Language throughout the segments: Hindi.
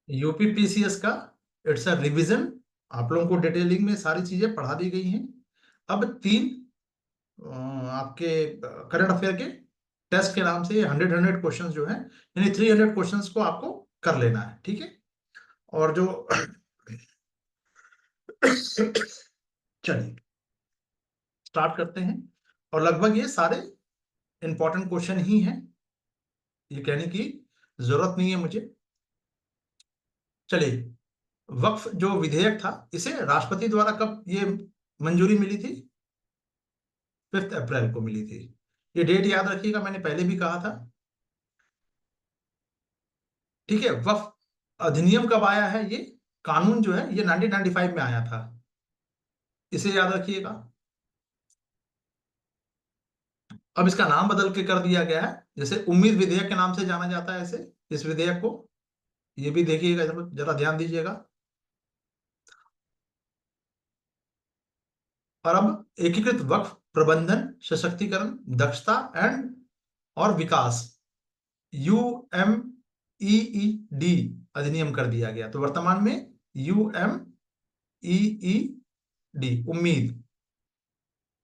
यूपीपीसीएस का इट्स अ रिवीजन। आप लोगों को डिटेलिंग में सारी चीजें पढ़ा दी गई हैं। अब तीन आपके करंट अफेयर के टेस्ट के नाम से 100 क्वेश्चंस जो है, यानी 300 क्वेश्चंस को आपको कर लेना है, ठीक है। और जो चलिए स्टार्ट करते हैं। और लगभग ये सारे इंपॉर्टेंट क्वेश्चन ही हैं, ये कहने की जरूरत नहीं है मुझे। चलिए, वक्फ जो विधेयक था, इसे राष्ट्रपति द्वारा कब ये मंजूरी मिली थी? 5 अप्रैल को मिली थी। ये डेट याद रखिएगा, मैंने पहले भी कहा था, ठीक है। वक्फ अधिनियम कब आया है? ये कानून जो है ये 1995 में आया था, इसे याद रखिएगा। अब इसका नाम बदल के कर दिया गया है, जैसे उम्मीद विधेयक के नाम से जाना जाता है इसे, इस विधेयक को। ये भी देखिएगा, जरा ध्यान दीजिएगा। और अब एकीकृत वक्फ प्रबंधन, सशक्तिकरण, दक्षता एंड और विकास, UMEED अधिनियम कर दिया गया। तो वर्तमान में UMEED, उम्मीद,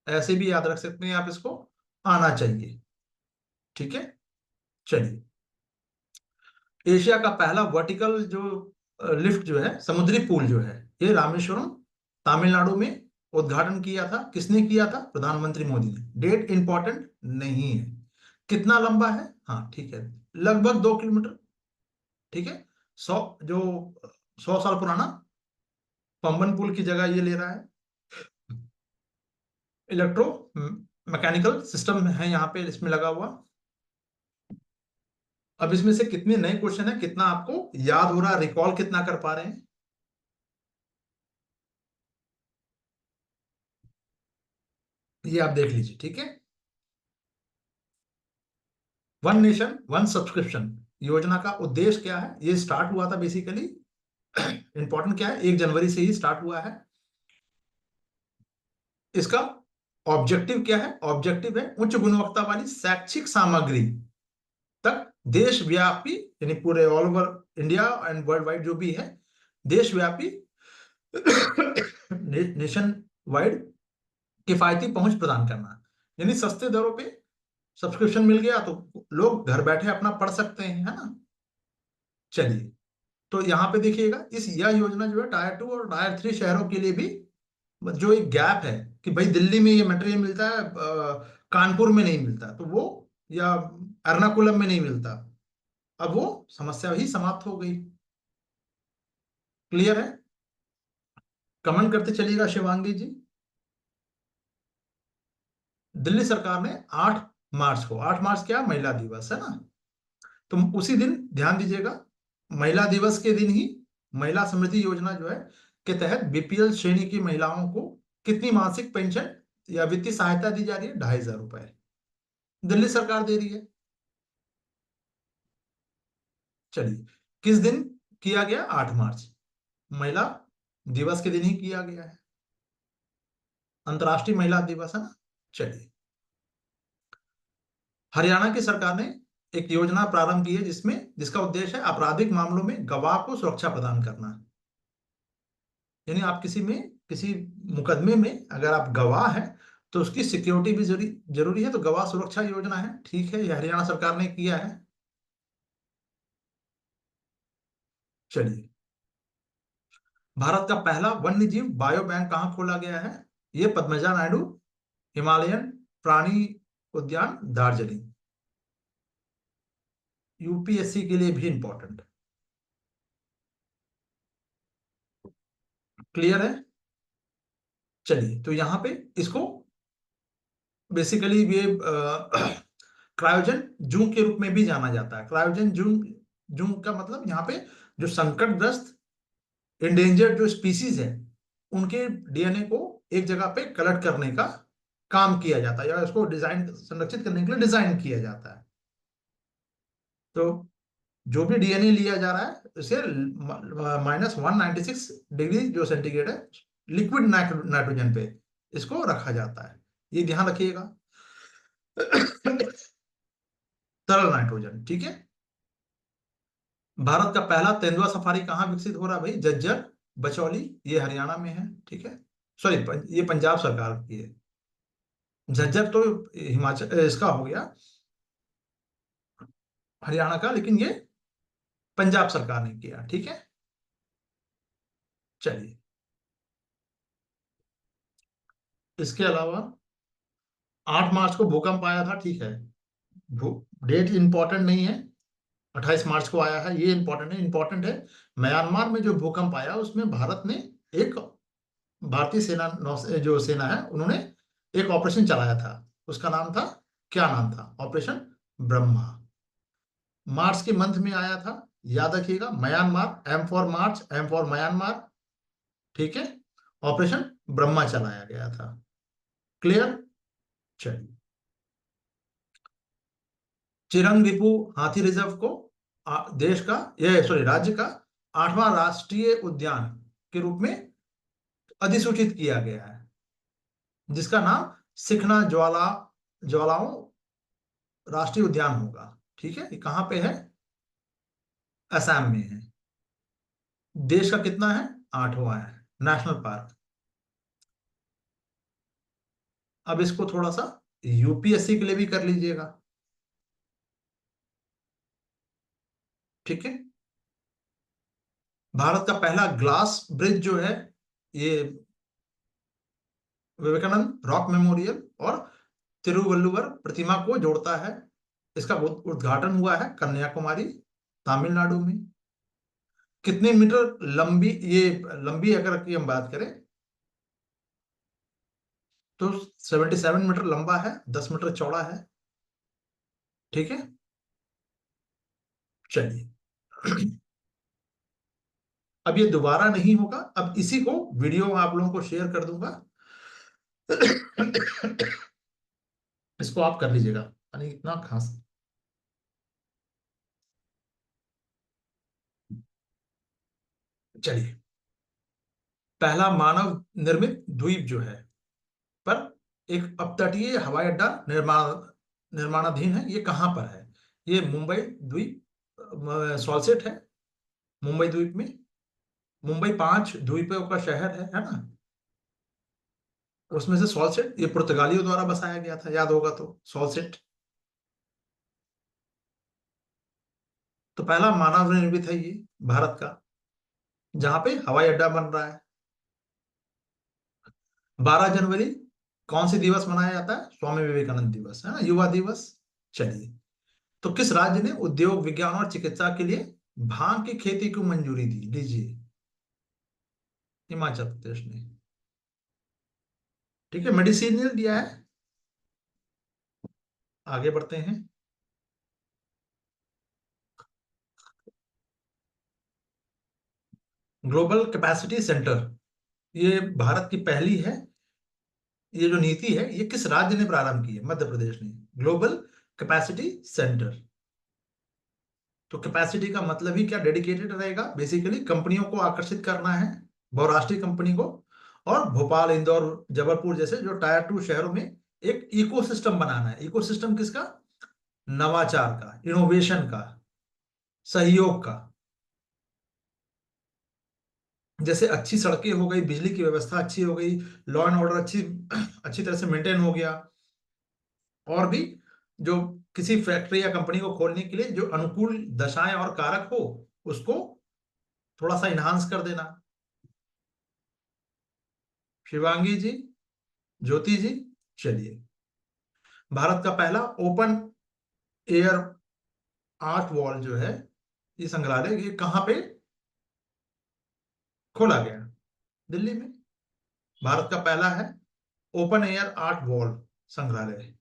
ऐसे भी याद रख सकते हैं आप इसको, आना चाहिए, ठीक है। चलिए, एशिया का पहला वर्टिकल जो लिफ्ट जो है, समुद्री पुल जो है, ये रामेश्वरम तमिलनाडु में उद्घाटन किया था। किसने किया था? प्रधानमंत्री मोदी ने। डेट इंपॉर्टेंट नहीं है। कितना लंबा है? हाँ ठीक है, लगभग 2 किलोमीटर, ठीक है। 100 साल पुराना पंबन पुल की जगह ये ले रहा है। इलेक्ट्रो मैकेनिकल सिस्टम है यहाँ पे इसमें लगा हुआ। अब इसमें से कितने नए क्वेश्चन है, कितना आपको याद हो रहा है, रिकॉल कितना कर पा रहे हैं, ये आप देख लीजिए, ठीक है। वन नेशन वन सब्सक्रिप्शन योजना का उद्देश्य क्या है? ये स्टार्ट हुआ था बेसिकली, इंपॉर्टेंट क्या है, 1 जनवरी से ही स्टार्ट हुआ है। इसका ऑब्जेक्टिव क्या है? ऑब्जेक्टिव है उच्च गुणवत्ता वाली शैक्षिक सामग्री तक देशव्यापी, यानी पूरे all over India and world wide जो भी है, देशव्यापी नेशन वाइड किफायती पहुंच प्रदान करना। यानी सस्ते दरों पे सब्सक्रिप्शन मिल गया तो लोग घर बैठे अपना पढ़ सकते हैं, है ना। चलिए, तो यहाँ पे देखिएगा, इस यह योजना जो है टायर 2 और टायर 3 शहरों के लिए भी, जो एक गैप है कि भाई दिल्ली में ये मटेरियल मिलता है, कानपुर में नहीं मिलता, तो वो, या एर्नाकुलम में नहीं मिलता, अब वो समस्या ही समाप्त हो गई। क्लियर है? कमेंट करते चलिएगा शिवांगी जी। दिल्ली सरकार ने 8 मार्च को, 8 मार्च क्या, महिला दिवस है ना, तो उसी दिन ध्यान दीजिएगा, महिला दिवस के दिन ही महिला समृद्धि योजना जो है के तहत बीपीएल श्रेणी की महिलाओं को कितनी मासिक पेंशन या वित्तीय सहायता दी जा रही है? 2,500 रुपए दिल्ली सरकार दे रही है। चलिए, किस दिन किया गया? 8 मार्च, महिला दिवस के दिन ही किया गया है, अंतर्राष्ट्रीय महिला दिवस है ना। चलिए, हरियाणा की सरकार ने एक योजना प्रारंभ की है जिसका उद्देश्य है आपराधिक मामलों में गवाह को सुरक्षा प्रदान करना। यानी आप किसी मुकदमे में अगर आप गवाह हैं तो उसकी सिक्योरिटी भी जरूरी है, तो गवाह सुरक्षा योजना है, ठीक है, ये हरियाणा सरकार ने किया है। चलिए, भारत का पहला वन्य जीव बायो बैंक कहाँ खोला गया है? ये पद्मजा नायडू हिमालयन प्राणी उद्यान, दार्जिलिंग। यूपीएससी के लिए भी इंपॉर्टेंट। क्लियर है? चलिए, तो यहां पे इसको बेसिकली ये क्रायोजन जूं के रूप में भी जाना जाता है। क्रायोजन जूं, जूं का मतलब यहाँ पे जो संकटग्रस्त इंडेंजर्ड जो स्पीसीज है उनके डीएनए को एक जगह पे कलेक्ट करने का काम किया जाता है, या उसको डिजाइन संरक्षित करने के लिए डिजाइन किया जाता है। तो जो भी डीएनए लिया जा रहा है उसे -196 डिग्री जो सेंटीग्रेड है लिक्विड नाइट्रोजन पे इसको रखा जाता है, ये ध्यान रखिएगा। तरल नाइट्रोजन, ठीक है। भारत का पहला तेंदुआ सफारी कहाँ विकसित हो रहा है भाई? झज्जर, बचौली, ये हरियाणा में है, ठीक है। सॉरी, ये पंजाब सरकार की है। झज्जर तो हिमाचल इसका हो गया, हरियाणा का, लेकिन ये पंजाब सरकार ने किया, ठीक है। चलिए, इसके अलावा 8 मार्च को भूकंप आया था, ठीक है। डेट इंपॉर्टेंट नहीं है, 28 मार्च को आया है, ये इंपॉर्टेंट है। इंपॉर्टेंट है, म्यांमार में जो भूकंप आया उसमें भारत ने एक, भारतीय सेना, जो सेना है, उन्होंने एक ऑपरेशन चलाया था। उसका नाम था, क्या नाम था? ऑपरेशन ब्रह्मा। मार्च के मंथ में आया था, याद रखिएगा, Myanmar, M for March, M for Myanmar, ठीक है। ऑपरेशन ब्रह्मा चलाया गया था। क्लियर? चलिए, चिरंगीपू हाथी रिजर्व को देश का, ये सॉरी, राज्य का 8वां राष्ट्रीय उद्यान के रूप में अधिसूचित किया गया है, जिसका नाम सिखना ज्वालाओं राष्ट्रीय उद्यान होगा, ठीक है। ये कहाँ पे है? असम में है। देश का कितना है? 8वां है नेशनल पार्क। अब इसको थोड़ा सा यूपीएससी के लिए भी कर लीजिएगा, ठीक है। भारत का पहला ग्लास ब्रिज जो है, ये विवेकानंद रॉक मेमोरियल और तिरुवल्लुवर प्रतिमा को जोड़ता है। इसका उद्घाटन हुआ है कन्याकुमारी, तमिलनाडु में। कितनी मीटर लंबी ये, लंबी अगर की हम बात करें तो 77 मीटर लंबा है, 10 मीटर चौड़ा है, ठीक है। चलिए, अब ये दोबारा नहीं होगा, अब इसी को वीडियो आप लोगों को शेयर कर दूंगा। इसको आप कर लीजिएगा, यानी इतना खास। चलिए, पहला मानव निर्मित द्वीप जो है पर एक अपतटीय हवाई अड्डा निर्माणाधीन है, ये कहां पर है? ये मुंबई द्वीप, सॉल्सेट है मुंबई द्वीप में। मुंबई 5 द्वीपों का शहर है ना। उसमें से सॉल्सेट, ये पुर्तगालियों द्वारा बसाया गया था, याद होगा तो, सॉल्सेट। तो पहला मानव निर्मित है ये, भारत का, जहां पे हवाई अड्डा बन रहा है। 12 जनवरी कौन सी दिवस मनाया जाता है? स्वामी विवेकानंद दिवस, है ना, युवा दिवस। चलिए, तो किस राज्य ने उद्योग, विज्ञान और चिकित्सा के लिए भांग की खेती को मंजूरी दी? लीजिए, हिमाचल प्रदेश ने, ठीक है। मेडिसिनियल दिया है। आगे बढ़ते हैं। ग्लोबल कैपेसिटी सेंटर, ये भारत की पहली है। ये जो नीति है, ये किस राज्य ने प्रारंभ की है? मध्य प्रदेश ने। ग्लोबल कैपेसिटी सेंटर, तो कैपेसिटी का मतलब ही क्या? डेडिकेटेड रहेगा, बेसिकली कंपनियों को आकर्षित करना है, बहुराष्ट्रीय कंपनी को। और भोपाल, इंदौर, जबलपुर जैसे जो टायर 2 शहरों में एक इकोसिस्टम बनाना है। इकोसिस्टम किसका? नवाचार का, इनोवेशन का, सहयोग का। जैसे अच्छी सड़कें हो गई, बिजली की व्यवस्था अच्छी हो गई, लॉ एंड ऑर्डर अच्छी अच्छी तरह से मेंटेन हो गया। और भी, जो किसी फैक्ट्री या कंपनी को खोलने के लिए जो अनुकूल दशाएं और कारक हो, उसको थोड़ा सा इन्हांस कर देना। शिवांगी जी, ज्योति जी। चलिए, भारत का पहला ओपन एयर आर्ट वॉल जो है, ये संग्रहालय, ये कहाँ पे खोला गया? दिल्ली में। भारत का पहला है ओपन एयर आर्ट वॉल संग्रहालय,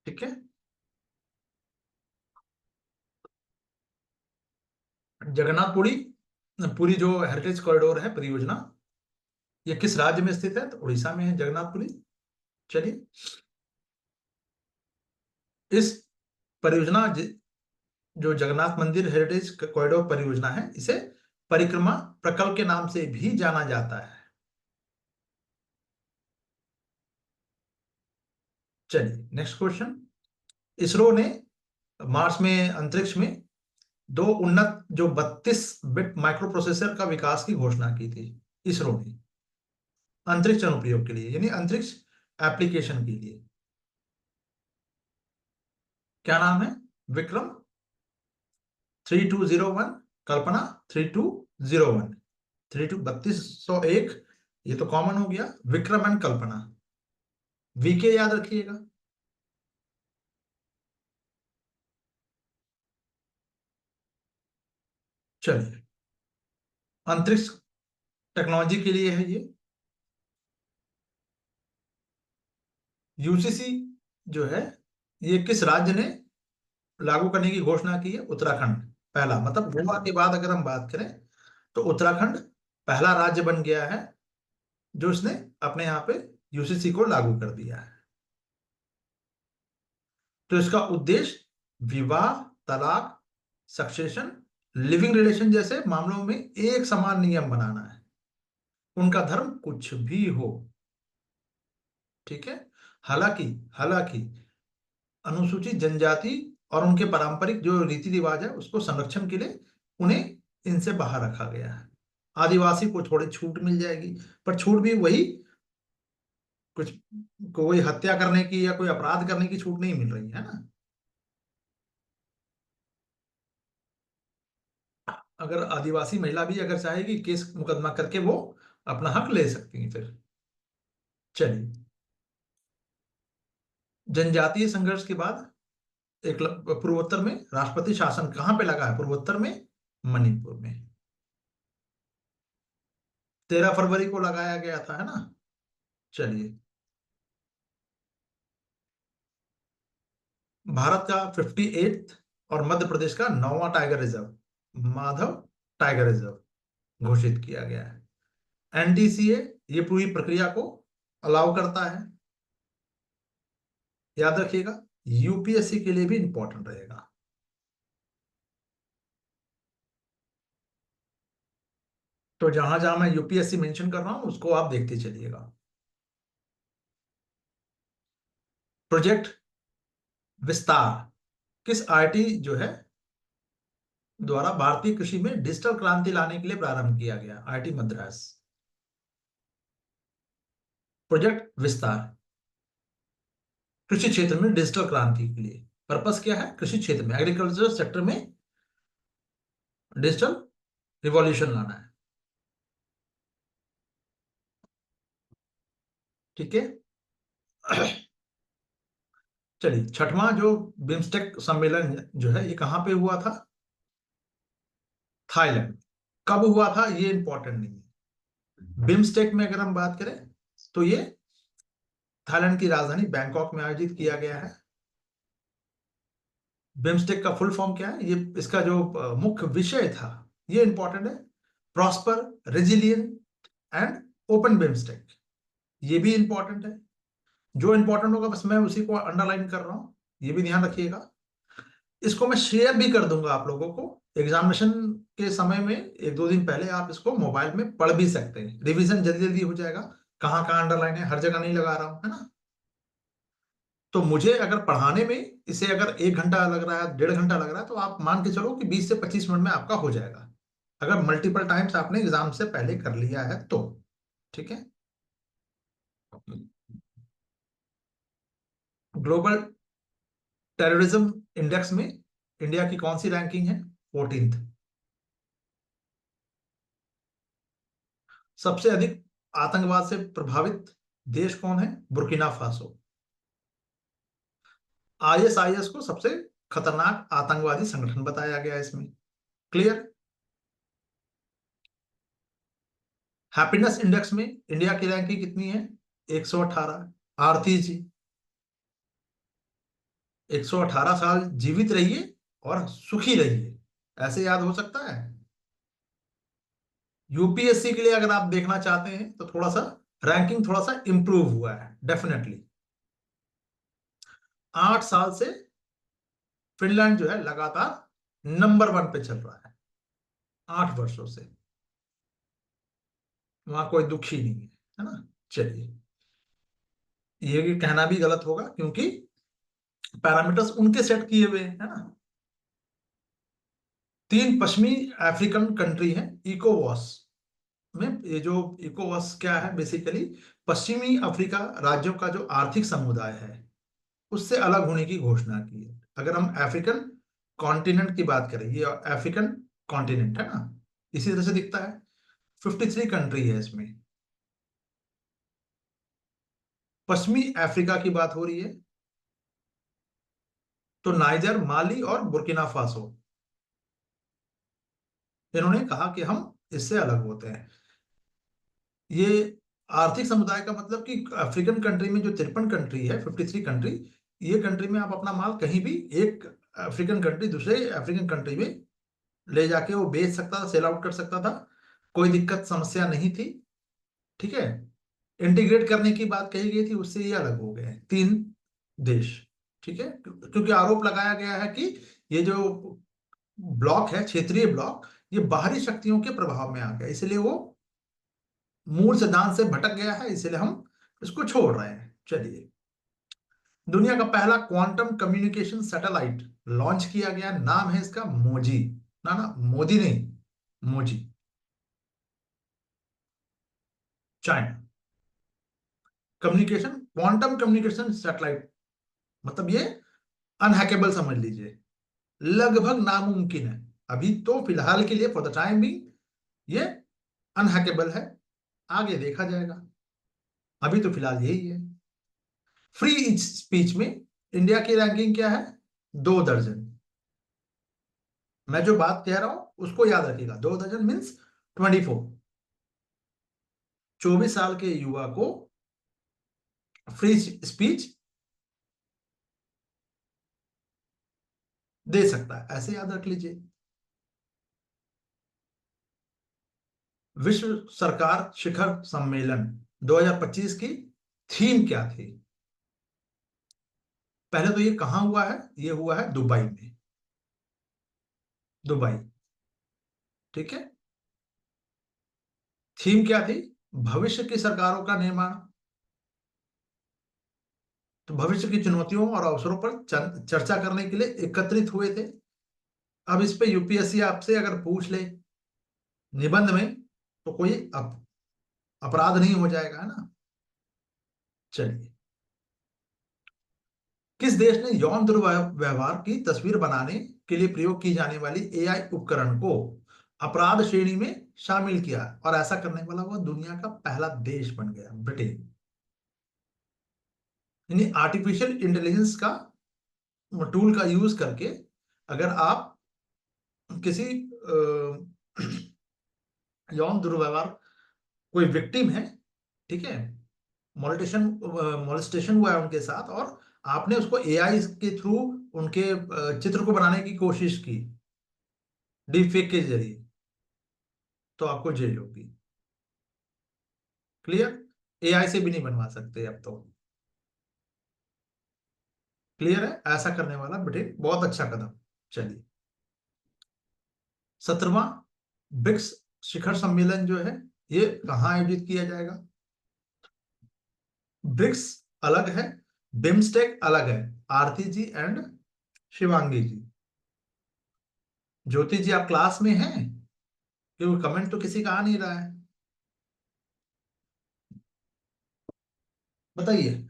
ठीक है। जगन्नाथपुरी, पूरी जो हेरिटेज कॉरिडोर है परियोजना, ये किस राज्य में स्थित है? तो उड़ीसा में है जगन्नाथपुरी। चलिए, इस परियोजना जो जगन्नाथ मंदिर हेरिटेज कॉरिडोर परियोजना है, इसे परिक्रमा प्रकल्प के नाम से भी जाना जाता है। चलिए, नेक्स्ट क्वेश्चन। इसरो ने मार्स में, अंतरिक्ष में, दो उन्नत जो 32 बिट माइक्रो प्रोसेसर का विकास की घोषणा की थी इसरो ने, अंतरिक्ष अनुप्रयोग के लिए, यानी अंतरिक्ष एप्लीकेशन के लिए। क्या नाम है? विक्रम 3201, कल्पना 3201, 3201, ये तो कॉमन हो गया, विक्रम एंड कल्पना, वीके याद रखिएगा। चलिए, अंतरिक्ष टेक्नोलॉजी के लिए है ये। यूसीसी जो है, ये किस राज्य ने लागू करने की घोषणा की है? उत्तराखंड। पहला, मतलब गोवा के बाद अगर हम बात करें तो उत्तराखंड पहला राज्य बन गया है जो इसने अपने यहाँ पे यूसीसी को लागू कर दिया है। तो इसका उद्देश्य विवाह, तलाक, सक्सेशन, लिविंग रिलेशन जैसे मामलों में एक समान नियम बनाना है, उनका धर्म कुछ भी हो। ठीक है। हालांकि हालांकि अनुसूचित जनजाति और उनके पारंपरिक जो रीति रिवाज है उसको संरक्षण के लिए उन्हें इनसे बाहर रखा गया है। आदिवासी को थोड़ी छूट मिल जाएगी, पर छूट भी वही, कुछ कोई हत्या करने की या कोई अपराध करने की छूट नहीं मिल रही है ना। अगर आदिवासी महिला भी अगर चाहेगी, केस मुकदमा करके वो अपना हक ले सकती हैं फिर। चलिए, जनजातीय संघर्ष के बाद एक पूर्वोत्तर में राष्ट्रपति शासन कहां पे लगा है? पूर्वोत्तर में मणिपुर में 13 फरवरी को लगाया गया था, है ना। चलिए, भारत का 58th और मध्य प्रदेश का 9वां tiger reserve, Madhav tiger reserve घोषित किया गया है। एनडीसीए ये पूरी प्रक्रिया को अलाउ करता है, याद रखिएगा, यूपीएससी के लिए भी इंपॉर्टेंट रहेगा। तो जहां जहां मैं यूपीएससी मेंशन कर रहा हूं उसको आप देखते चलिएगा। प्रोजेक्ट विस्तार किस आईटी जो है द्वारा भारतीय कृषि में डिजिटल क्रांति लाने के लिए प्रारंभ किया गया? आईटी मद्रास। प्रोजेक्ट विस्तार कृषि क्षेत्र में डिजिटल क्रांति के लिए, पर्पस क्या है? कृषि क्षेत्र में, एग्रीकल्चर सेक्टर में डिजिटल रिवॉल्यूशन लाना है। ठीक है। चलिए, छठवां जो बिम्स्टेक सम्मेलन जो है ये कहां पे हुआ था? थाईलैंड। कब हुआ था ये इंपॉर्टेंट नहीं है। बिम्स्टेक में अगर हम बात करें तो ये थाईलैंड की राजधानी बैंकॉक में आयोजित किया गया है। बिम्स्टेक का फुल फॉर्म क्या है? ये इसका जो मुख्य विषय था ये इंपॉर्टेंट है, prosper, resilient and open BIMSTEC. ये भी इंपॉर्टेंट है। जो इंपॉर्टेंट होगा बस मैं उसी को अंडरलाइन कर रहा हूं, ये भी ध्यान रखिएगा। इसको मैं शेयर भी कर दूंगा आप लोगों को, एग्जामिनेशन के समय में 1-2 दिन पहले आप इसको मोबाइल में पढ़ भी सकते हैं, रिवीजन जल्दी जल्दी हो जाएगा। कहाँ कहाँ अंडरलाइन है, हर जगह नहीं लगा रहा हूं, है ना। तो मुझे अगर पढ़ाने में इसे अगर 1 घंटा लग रहा है, 1.5 घंटा लग रहा है, तो आप मान के चलो कि 20 से 25 मिनट में आपका हो जाएगा, अगर मल्टीपल टाइम्स आपने एग्जाम से पहले कर लिया है तो। ठीक है। ग्लोबल टेररिज्म इंडेक्स में इंडिया की कौन सी रैंकिंग है? 14th। सबसे अधिक आतंकवाद से प्रभावित देश कौन है? Burkina Faso. आईएसआईएस को सबसे खतरनाक आतंकवादी संगठन बताया गया है इसमें। क्लियर। हैप्पीनेस इंडेक्स में इंडिया की रैंकिंग कितनी है? 118। आरती जी, 118 साल जीवित रहिए और सुखी रहिए, ऐसे याद हो सकता है। यूपीएससी के लिए अगर आप देखना चाहते हैं तो थोड़ा सा रैंकिंग थोड़ा सा इंप्रूव हुआ है डेफिनेटली। 8 साल से फिनलैंड जो है लगातार नंबर 1 पे चल रहा है, 8 वर्षों से। वहां कोई दुखी नहीं है ना। चलिए, ये भी कहना भी गलत होगा क्योंकि पैरामीटर्स उनके सेट किए हुए है ना। 3 पश्चिमी अफ्रीकन कंट्री है इकोवॉस में। ये जो इकोवॉस क्या है, बेसिकली पश्चिमी अफ्रीका राज्यों का जो आर्थिक समुदाय है उससे अलग होने की घोषणा की है। अगर हम अफ्रीकन कॉन्टिनेंट की बात करें, ये अफ्रीकन कॉन्टिनेंट है ना, इसी तरह से दिखता है। 53 कंट्री है इसमें। पश्चिमी अफ्रीका की बात हो रही है तो नाइजर, माली और बुर्किना फासो, इन्होंने कहा कि हम इससे अलग होते हैं। ये आर्थिक समुदाय का मतलब कि अफ्रीकन कंट्री में जो 53 कंट्री है, 53 कंट्री, ये कंट्री में आप अपना माल कहीं भी एक अफ्रीकन कंट्री दूसरे अफ्रीकन कंट्री में ले जाके वो बेच सकता था, सेल आउट कर सकता था, कोई दिक्कत समस्या नहीं थी। ठीक है। इंटीग्रेट करने की बात कही गई थी, उससे ये अलग हो गए हैं 3 देश। ठीक है, क्योंकि आरोप लगाया गया है कि ये जो ब्लॉक है, क्षेत्रीय ब्लॉक, ये बाहरी शक्तियों के प्रभाव में आ गया, इसलिए वो मूल सिद्धांत से भटक गया है, इसलिए हम इसको छोड़ रहे हैं। चलिए, दुनिया का पहला क्वांटम कम्युनिकेशन सैटेलाइट लॉन्च किया गया, नाम है इसका मोजी। ना ना, मोदी नहीं, Mozi. China. Communication, quantum communication satellite, मतलब ये अनहैकेबल समझ लीजिए, लगभग नामुमकिन है। अभी तो फिलहाल के लिए, फॉर द टाइम बिंग, ये अनहैकेबल है। आगे देखा जाएगा, अभी तो फिलहाल यही है। फ्री स्पीच में इंडिया की रैंकिंग क्या है? 2 दर्जन। मैं जो बात कह रहा हूं उसको याद रखिएगा, 2 दर्जन मीन्स 24। 24 साल के युवा को फ्री स्पीच दे सकता है, ऐसे याद रख लीजिए। विश्व सरकार शिखर सम्मेलन 2025 की थीम क्या थी? पहले तो ये कहां हुआ है? ये हुआ है दुबई में। दुबई। ठीक है। थीम क्या थी? भविष्य की सरकारों का निर्माण। तो भविष्य की चुनौतियों और अवसरों पर चर्चा करने के लिए एकत्रित हुए थे। अब इस पे यूपीएससी आपसे अगर पूछ ले निबंध में, तो कोई अपराध नहीं हो जाएगा, है ना। चलिए, किस देश ने यौन दुर्व्यवहार की तस्वीर बनाने के लिए प्रयोग की जाने वाली एआई उपकरण को अपराध श्रेणी में शामिल किया, और ऐसा करने वाला वो दुनिया का पहला देश बन गया? ब्रिटेन। यानी आर्टिफिशियल इंटेलिजेंस का टूल का यूज करके अगर आप किसी यौन दुर्व्यवहार, कोई विक्टिम है, ठीक है, मोलिटेशन मोलिस्टेशन हुआ है उनके साथ, और आपने उसको एआई के थ्रू उनके चित्र को बनाने की कोशिश की डीप फेक के जरिए, तो आपको जेल होगी। क्लियर? एआई से भी नहीं बनवा सकते अब तो। क्लियर है? ऐसा करने वाला ब्रिटेन, बहुत अच्छा कदम। चलिए, 17वां ब्रिक्स शिखर सम्मेलन जो है, ये कहाँ आयोजित किया जाएगा? ब्रिक्स अलग है, बिम्स्टेक अलग है। आरती जी एंड शिवांगी जी। ज्योति जी, आप क्लास में हैं? क्योंकि कमेंट तो किसी का आ नहीं रहा है, बताइए।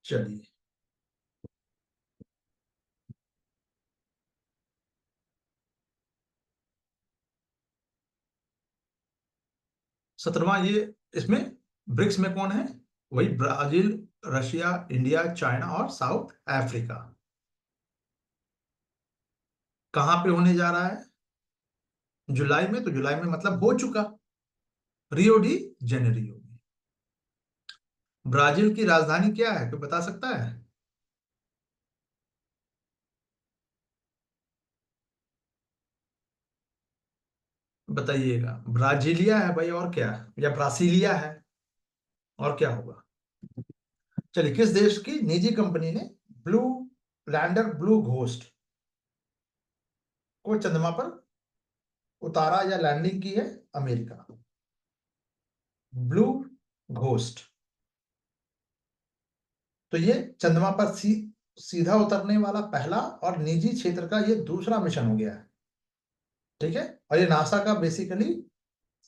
चलिए, 17वां ये, इसमें ब्रिक्स में कौन है? वही ब्राजील, रशिया, इंडिया, चाइना और साउथ अफ्रीका। कहां पे होने जा रहा है? जुलाई में। तो जुलाई में मतलब हो चुका, रियो डी जेनेरियो में। ब्राजील की राजधानी क्या है, कोई बता सकता है? बताइएगा। ब्राजीलिया है भाई, और क्या है? या ब्रासीलिया है, और क्या होगा? चलिए, किस देश की निजी कंपनी ने ब्लू लैंडर, ब्लू घोस्ट को चंद्रमा पर उतारा या लैंडिंग की है? अमेरिका। Blue ghost. तो ये चंद्रमा पर सीधा उतरने वाला पहला और निजी क्षेत्र का ये दूसरा मिशन हो गया है। ठीक है, और ये नासा का बेसिकली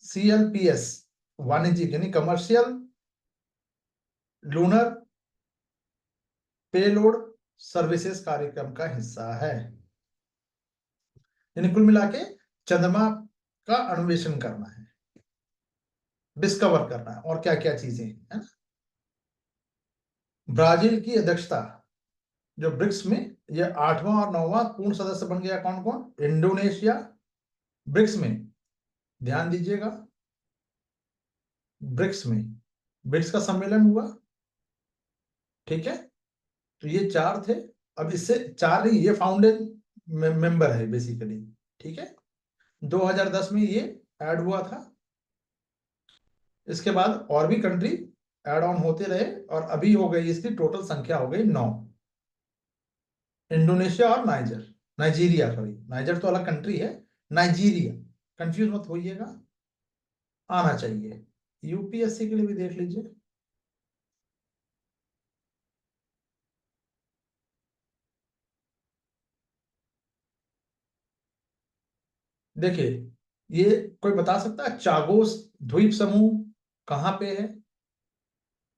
CLPS वाणिज्यिक यानी कमर्शियल लूनर पेलोड सर्विसेज कार्यक्रम का हिस्सा है। यानी कुल मिला के चंद्रमा का अन्वेषण करना है, डिस्कवर करना है, और क्या क्या चीजें है ना। ब्राजील की अध्यक्षता जो ब्रिक्स में, ये 8वां और 9वां पूर्ण सदस्य बन गया। कौन कौन? इंडोनेशिया ब्रिक्स में, ध्यान दीजिएगा, ब्रिक्स में ब्रिक्स का सम्मेलन हुआ। ठीक है, तो ये 4 थे। अब इससे 4 नहीं, ये फाउंडिंग मेंबर है बेसिकली। ठीक है, 2010 में ये ऐड हुआ था। इसके बाद और भी कंट्री ऐड ऑन होते रहे और अभी हो गई इसकी टोटल संख्या हो गई 9। इंडोनेशिया और नाइजीरिया, सॉरी नाइजर तो अलग कंट्री है, नाइजीरिया, कंफ्यूज मत होइएगा, आना चाहिए। यूपीएससी के लिए भी देख लीजिए। देखिए, ये कोई बता सकता है चागोस द्वीप समूह कहाँ पे है?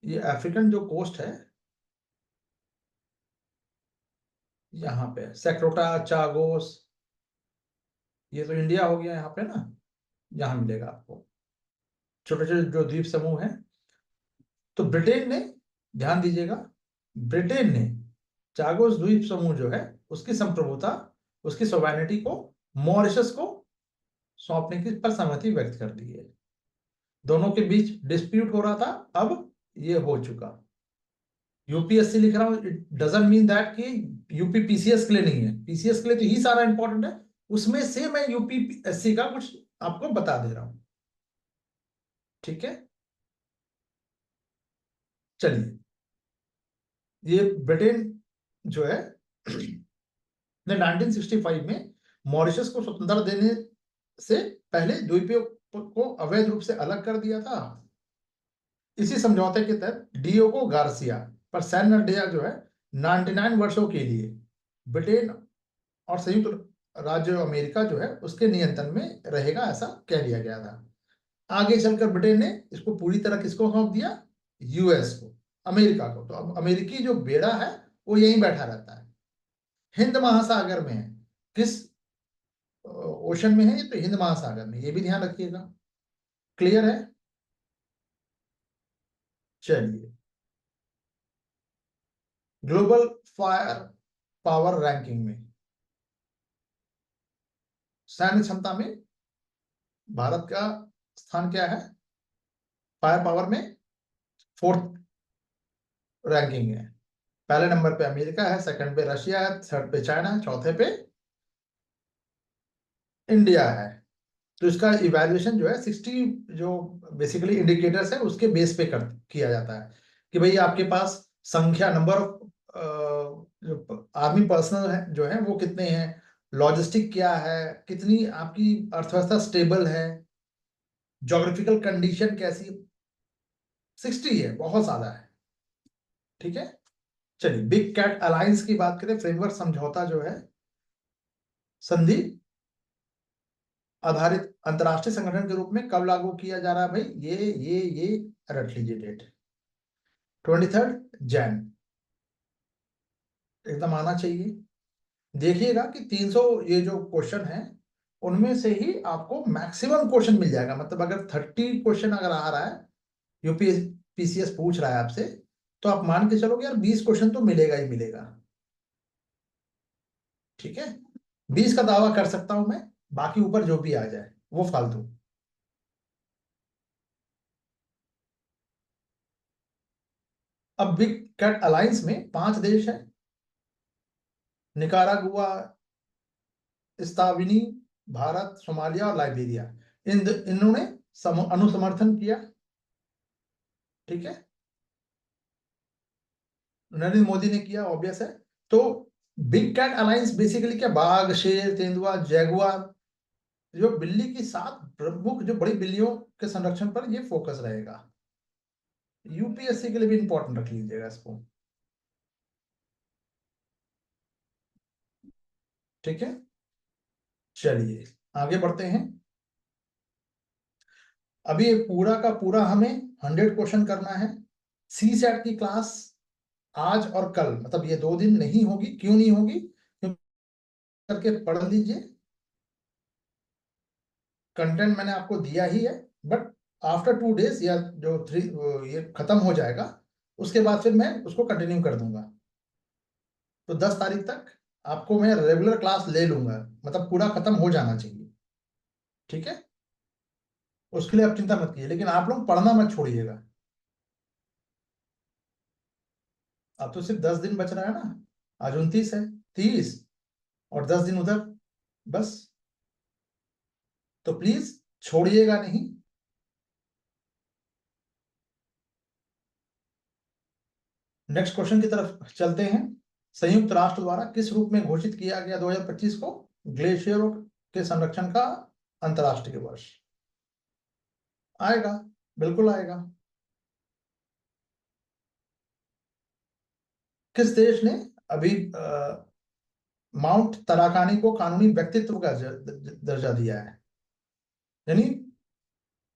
ये अफ्रीकन जो कोस्ट है, यहाँ पे सेक्रोटा चागोस, ये तो इंडिया हो गया यहाँ पे ना, यहाँ मिलेगा आपको छोटे छोटे जो द्वीप समूह हैं। तो ब्रिटेन ने, ध्यान दीजिएगा, ब्रिटेन ने चागोस द्वीप समूह जो है उसकी संप्रभुता, उसकी सोवेनिटी को मॉरिशस को सौंपने की पर सहमति व्यक्त कर दी है। दोनों के बीच डिस्प्यूट हो रहा था, अब ये हो चुका। यूपीएससी लिख रहा हूं, इट डजंट मीन दैट कि यूपी पीसीएस के लिए नहीं है, पीसीएस के लिए तो ही सारा इंपॉर्टेंट है, उसमें से मैं यूपीएससी का कुछ आपको बता दे रहा हूं। ठीक है, चलिए, ये ब्रिटेन जो है ने 1965 में मॉरिशस को स्वतंत्रता देने से पहले द्वीपों को अवैध रूप से अलग कर दिया था। इसी समझौते के तहत डियोगो गार्सिया पर सैन्य अड्डा जो है 99 वर्षों के लिए ब्रिटेन और संयुक्त राज्य अमेरिका जो है उसके नियंत्रण में रहेगा, ऐसा कह दिया गया था। आगे चलकर ब्रिटेन ने इसको पूरी तरह किसको सौंप दिया? यूएस को, अमेरिका को। तो अब अमेरिकी जो बेड़ा है वो यहीं बैठा रहता है, हिंद महासागर में है। किस ओशन में है? ये तो हिंद महासागर में, ये भी ध्यान रखिएगा। क्लियर है? चलिए, ग्लोबल फायर पावर रैंकिंग में सैन्य क्षमता में भारत का स्थान क्या है? फायर पावर में 4th रैंकिंग है। पहले नंबर पे अमेरिका है, सेकंड पे रशिया है, थर्ड पे चाइना है, चौथे पे इंडिया है। तो इसका इवैल्यूएशन जो है 60 जो बेसिकली इंडिकेटर्स है उसके बेस पे किया जाता है कि भाई आपके पास संख्या, नंबर ऑफ जो आर्मी पर्सनल है जो है वो कितने हैं, लॉजिस्टिक क्या है, कितनी आपकी अर्थव्यवस्था स्टेबल है, ज्योग्राफिकल कंडीशन कैसी। 60 है, बहुत ज्यादा है। ठीक है, चलिए, बिग कैट अलायंस की बात करें, फ्रेमवर्क समझौता जो है संधि आधारित अंतरराष्ट्रीय संगठन के रूप में कब लागू किया जा रहा है भाई? ये रट लीजिए डेट, 23 जैन, एकदम आना चाहिए। देखिएगा कि 300 ये जो क्वेश्चन है उनमें से ही आपको मैक्सिमम क्वेश्चन मिल जाएगा। मतलब अगर 30 क्वेश्चन अगर आ रहा है, यूपीएस पीसीएस पूछ रहा है आपसे, तो आप मान के चलोगे यार 20 क्वेश्चन तो मिलेगा ही मिलेगा। ठीक है, 20 का दावा कर सकता हूं मैं, बाकी ऊपर जो भी आ जाए वो फालतू। अब बिग कैट अलायंस में 5 देश हैं, निकारागुआ, इस्ताविनी, भारत, सोमालिया और लाइबेरिया। इन्होंने अनुसमर्थन किया। ठीक है, नरेंद्र मोदी ने किया, ऑब्वियस है। तो बिग कैट अलायंस बेसिकली क्या, बाघ, शेर, तेंदुआ, जैगुआर, जो बिल्ली की 7 प्रमुख जो बड़ी बिल्लियों के संरक्षण पर ये फोकस रहेगा। यूपीएससी के लिए भी इंपॉर्टेंट रख लीजिएगा इसको। ठीक है, चलिए आगे बढ़ते हैं। अभी ये पूरा का पूरा हमें 100 क्वेश्चन करना है। सी सेट की क्लास आज और कल, मतलब ये 2 दिन नहीं होगी। क्यों नहीं होगी? क्योंकि करके पढ़ लीजिए, कंटेंट मैंने आपको दिया ही है, बट आफ्टर 2 डेज या जो 3 ये खत्म हो जाएगा, उसके बाद फिर मैं उसको कंटिन्यू कर दूंगा। तो 10 तारीख तक आपको मैं रेगुलर क्लास ले लूंगा, मतलब पूरा खत्म हो जाना चाहिए। ठीक है, उसके लिए आप चिंता मत कीजिए, लेकिन आप लोग पढ़ना मत छोड़िएगा। अब तो सिर्फ 10 दिन बच रहा है ना, आज 29 है, 30 और 10 दिन उधर, बस। तो प्लीज छोड़िएगा नहीं। नेक्स्ट क्वेश्चन की तरफ चलते हैं। संयुक्त राष्ट्र द्वारा किस रूप में घोषित किया गया 2025 को ग्लेशियरों के संरक्षण का अंतर्राष्ट्रीय वर्ष? आएगा, बिल्कुल आएगा। किस देश ने अभी माउंट तराकानी को कानूनी व्यक्तित्व का दर्जा दिया है? यानी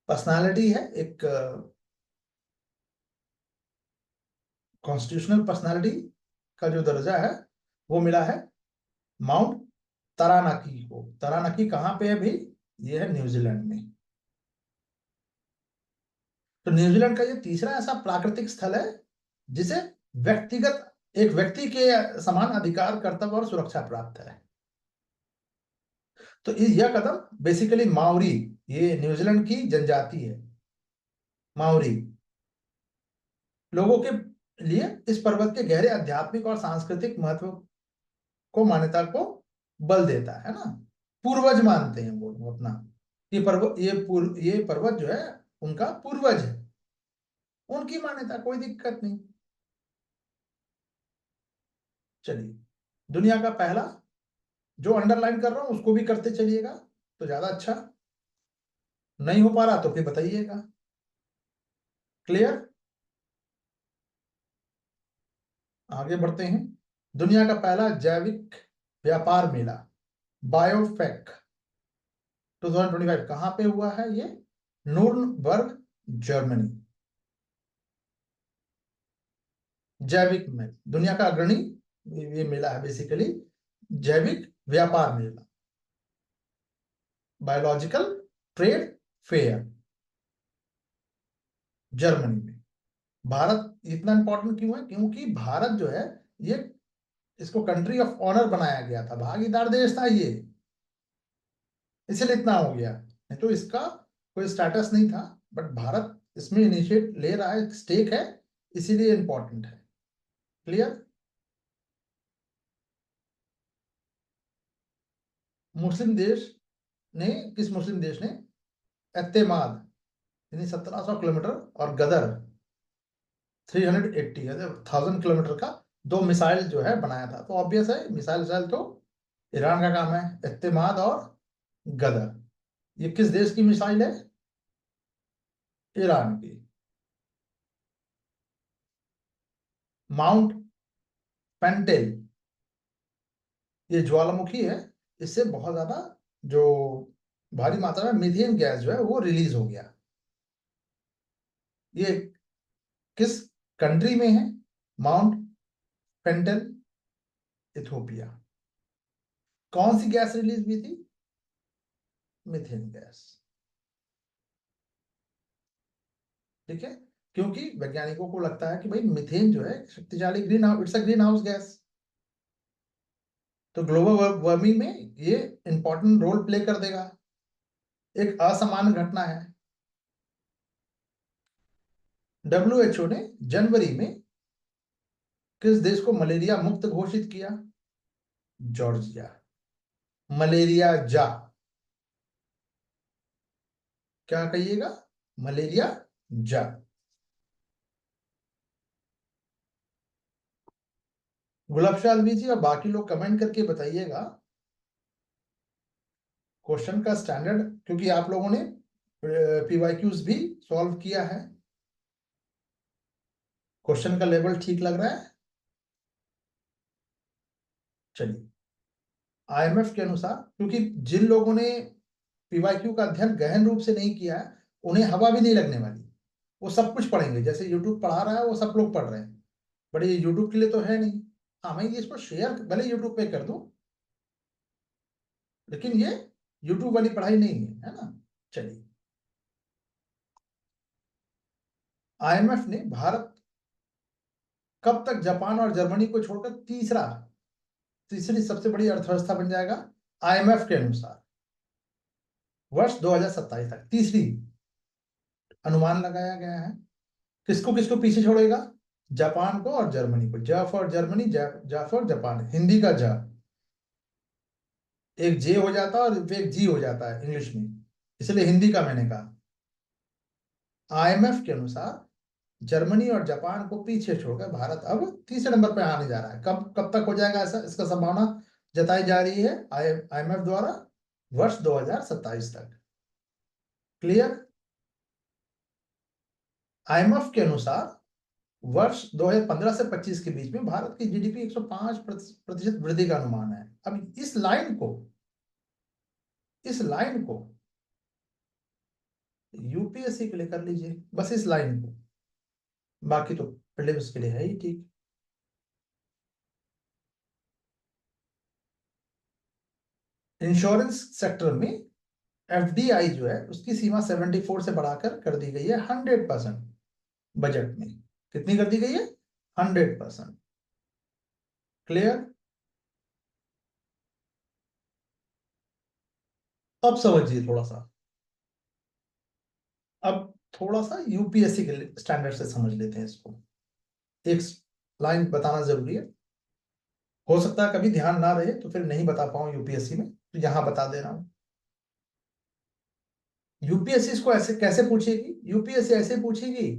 पर्सनालिटी है, एक कॉन्स्टिट्यूशनल पर्सनालिटी का जो दर्जा है वो मिला है माउंट तारानाकी को। तारानाकी कहाँ पे है भाई? ये है न्यूजीलैंड में। तो न्यूजीलैंड का ये तीसरा ऐसा प्राकृतिक स्थल है जिसे व्यक्तिगत एक व्यक्ति के समान अधिकार, कर्तव्य और सुरक्षा प्राप्त है। तो यह कदम बेसिकली माओरी, ये न्यूजीलैंड की जनजाति है माओरी लोगों के लिए इस पर्वत के गहरे आध्यात्मिक और सांस्कृतिक महत्व को, मान्यता को बल देता है ना। पूर्वज मानते हैं वो अपना, ये पर्वत, ये पर्वत जो है उनका पूर्वज है, उनकी मान्यता, कोई दिक्कत नहीं। चलिए, दुनिया का पहला, जो अंडरलाइन कर रहा हूं उसको भी करते चलिएगा तो ज्यादा अच्छा। नहीं हो पा रहा तो फिर बताइएगा। क्लियर? आगे बढ़ते हैं। दुनिया का पहला जैविक व्यापार मेला बायोफेक 2025 कहाँ पे हुआ है? ये नूर्नबर्ग, जर्मनी। जैविक में दुनिया का अग्रणी ये मेला है बेसिकली, जैविक व्यापार मेला, बायोलॉजिकल ट्रेड फेयर, जर्मनी में। भारत इतना इंपॉर्टेंट क्यों है? क्योंकि भारत जो है ये, इसको कंट्री ऑफ ऑनर बनाया गया था, भागीदार देश था ये, इसलिए इतना हो गया। नहीं तो इसका कोई स्टेटस नहीं था, बट भारत इसमें इनिशिएट ले रहा है, स्टेक है, इसीलिए इंपॉर्टेंट है। क्लियर? मुस्लिम देश ने, किस मुस्लिम देश ने एत्तेमाद यानी 1700 किलोमीटर और गदर 380 1000 किलोमीटर का 2 मिसाइल जो है बनाया था? तो ऑब्वियस है, मिसाइल मिसाइल तो ईरान का काम है। एत्तेमाद और गदर, ये किस देश की मिसाइल है? ईरान की। माउंट पेंटेल, ये ज्वालामुखी है, इससे बहुत ज्यादा जो भारी मात्रा में मीथेन गैस जो है वो रिलीज हो गया। ये किस कंट्री में है? Mount pintail, Ethiopia. कौन सी गैस रिलीज हुई थी? Methane gas. ठीक है, क्योंकि वैज्ञानिकों को लगता है कि भाई मीथेन जो है शक्तिशाली green house, it's a green house gas. तो ग्लोबल वार्मिंग में ये इंपॉर्टेंट रोल प्ले कर देगा। एक असामान्य घटना है। डब्ल्यूएचओ ने जनवरी में किस देश को मलेरिया मुक्त घोषित किया? जॉर्जिया। मलेरिया जा, क्या कहिएगा? मलेरिया जा। गुलाबशाह अलवी जी और बाकी लोग कमेंट करके बताइएगा क्वेश्चन का स्टैंडर्ड, क्योंकि आप लोगों ने पीवाईक्यूज भी सॉल्व किया है। क्वेश्चन का लेवल ठीक लग रहा है? चलिए, आईएमएफ के अनुसार, क्योंकि जिन लोगों ने पीवाईक्यू का अध्ययन गहन रूप से नहीं किया है उन्हें हवा भी नहीं लगने वाली, वो सब कुछ पढ़ेंगे, जैसे यूट्यूब पढ़ा रहा है वो सब लोग पढ़ रहे हैं, बट ये यूट्यूब के लिए तो है नहीं। हाँ, मैं ये इसको शेयर भले यूट्यूब पे कर दूं, लेकिन ये यूट्यूब वाली पढ़ाई नहीं है ना। चलिए, आईएमएफ ने भारत कब तक जापान और जर्मनी को छोड़कर तीसरी सबसे बड़ी अर्थव्यवस्था बन जाएगा, आईएमएफ के अनुसार वर्ष 2027 तक तीसरी अनुमान लगाया गया है। किसको किसको पीछे छोड़ेगा, जापान को और जर्मनी को। ज फॉर जर्मनी, जा फॉर जापान, हिंदी का जा, एक जे हो जाता है और एक जी हो जाता है इंग्लिश में, इसलिए हिंदी का मैंने कहा। आईएमएफ के अनुसार जर्मनी और जापान को पीछे छोड़कर भारत अब तीसरे नंबर पर आने जा रहा है। कब कब तक हो जाएगा ऐसा, इसका संभावना जताई जा रही है आईएमएफ द्वारा, वर्ष 2027 तक। क्लियर। आईएमएफ के अनुसार वर्ष 2015 से 25 के बीच में भारत की जीडीपी 105% वृद्धि का अनुमान है। अब इस लाइन को यूपीएससी के लिए कर लीजिए, बस इस लाइन को, बाकी तो प्रीलिम्स के लिए है ही ठीक। इंश्योरेंस सेक्टर में एफडीआई जो है उसकी सीमा 74 से बढ़ाकर कर दी गई है 100%। बजट में कितनी कर दी गई है, 100%। क्लियर। अब समझिए थोड़ा सा, अब थोड़ा सा यूपीएससी के स्टैंडर्ड से समझ लेते हैं इसको। एक लाइन बताना जरूरी है, हो सकता है कभी ध्यान ना रहे तो फिर नहीं बता पाऊं यूपीएससी में, तो यहां बता दे रहा हूं। यूपीएससी इसको ऐसे कैसे पूछेगी, यूपीएससी ऐसे पूछेगी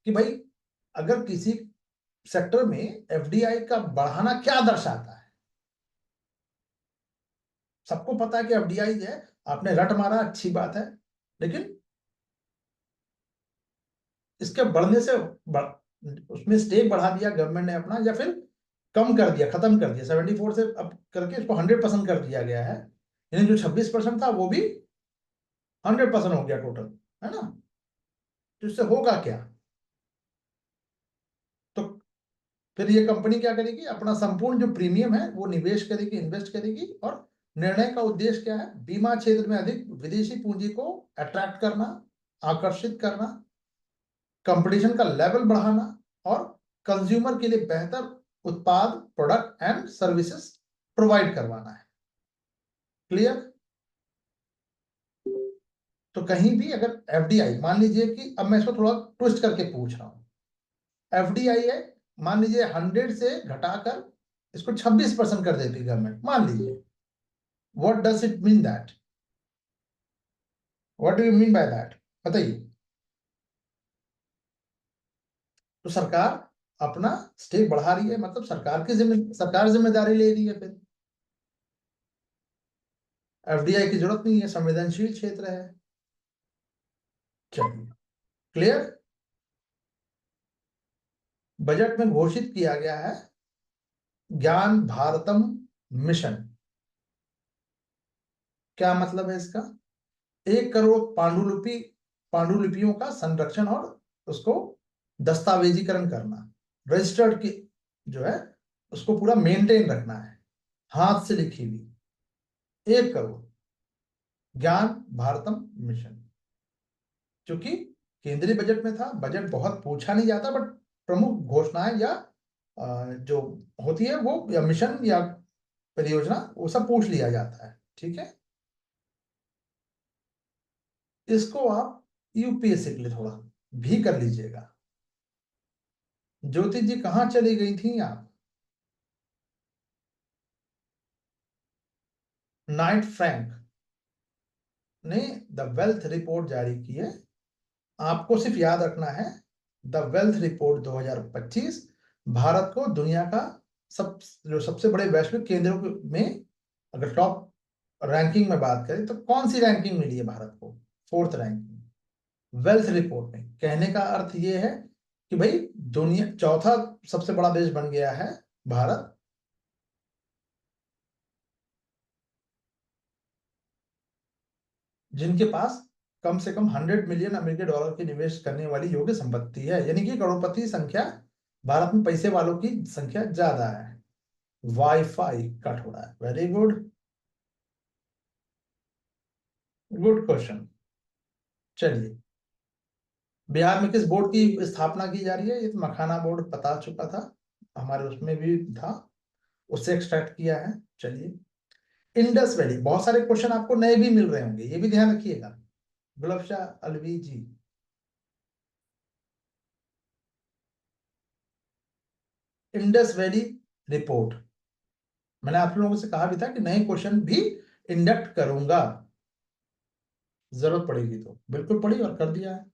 कि भाई अगर किसी सेक्टर में एफडीआई का बढ़ाना क्या दर्शाता है। सबको पता है कि एफडीआई है, आपने रट मारा, अच्छी बात है, लेकिन इसके बढ़ने से उसमें स्टेक बढ़ा दिया गवर्नमेंट ने अपना, या फिर कम कर दिया, खत्म कर दिया, 74 से अब करके इसको 100% कर दिया गया है, यानी जो 26% था वो भी 100% हो गया टोटल, है ना। तो इससे होगा क्या, तो फिर ये कंपनी क्या करेगी, अपना संपूर्ण जो प्रीमियम है वो निवेश करेगी, इन्वेस्ट करेगी, और निर्णय का उद्देश्य क्या है, बीमा क्षेत्र में अधिक विदेशी पूंजी को अट्रैक्ट करना, आकर्षित करना, कंपटीशन का लेवल बढ़ाना, और कंज्यूमर के लिए बेहतर उत्पाद, प्रोडक्ट एंड सर्विसेज प्रोवाइड करवाना है। क्लियर। तो कहीं भी अगर एफडीआई, मान लीजिए कि अब मैं इसको थोड़ा ट्विस्ट करके पूछ रहा हूं, एफडीआई है, मान लीजिए 100 से घटाकर इसको 26% कर देती गवर्नमेंट, मान लीजिए, what does it mean that, what do you mean by that, बताइए। तो सरकार अपना स्टेक बढ़ा रही है, मतलब सरकार जिम्मेदारी ले रही है, फिर एफडीआई की जरूरत नहीं है, संवेदनशील क्षेत्र है। चलिए, क्लियर। बजट में घोषित किया गया है ज्ञान भारतम मिशन। क्या मतलब है इसका, 1 करोड़ पांडुलिपियों का संरक्षण और उसको दस्तावेजीकरण करना, रजिस्टर्ड की जो है उसको पूरा मेंटेन रखना है, हाथ से लिखी हुई। 1 करोड़ ज्ञान भारतम मिशन, क्योंकि केंद्रीय बजट में था, बजट बहुत पूछा नहीं जाता, बट प्रमुख घोषणाएं या जो होती है वो, या मिशन या परियोजना, वो सब पूछ लिया जाता है, ठीक है। इसको आप यूपीएससी के लिए थोड़ा भी कर लीजिएगा। ज्योति जी कहाँ चली गई थी आप, नाइट फ्रैंक ने द वेल्थ रिपोर्ट जारी की है, आपको सिर्फ याद रखना है, द वेल्थ रिपोर्ट 2025 भारत को दुनिया का सबसे बड़े वैश्विक केंद्रों में, अगर टॉप रैंकिंग में बात करें तो कौन सी रैंकिंग मिली है भारत को, 4th रैंकिंग वेल्थ रिपोर्ट में। कहने का अर्थ ये है कि भाई दुनिया चौथा सबसे बड़ा देश बन गया है भारत, जिनके पास कम से कम 100 मिलियन अमेरिकी डॉलर की निवेश करने वाली योग्य संपत्ति है, यानी कि करोड़पति संख्या भारत में पैसे वालों की संख्या ज्यादा है। वाईफाई कट हो रहा है, वेरी गुड, गुड क्वेश्चन। चलिए, बिहार में किस बोर्ड की स्थापना की जा रही है? ये तो मखाना बोर्ड बता चुका था, हमारे उसमें भी था, उससे एक्सट्रैक्ट किया है। चलिए, इंडस वैली, बहुत सारे क्वेश्चन आपको नए भी मिल रहे होंगे, ये भी ध्यान रखिएगा। गुलाब शाह अलवी जी, इंडस वैली रिपोर्ट, मैंने आप लोगों से कहा भी था कि नए क्वेश्चन भी इंडक्ट करूंगा, जरूरत पड़ेगी तो। बिल्कुल पढ़ी और कर दिया है।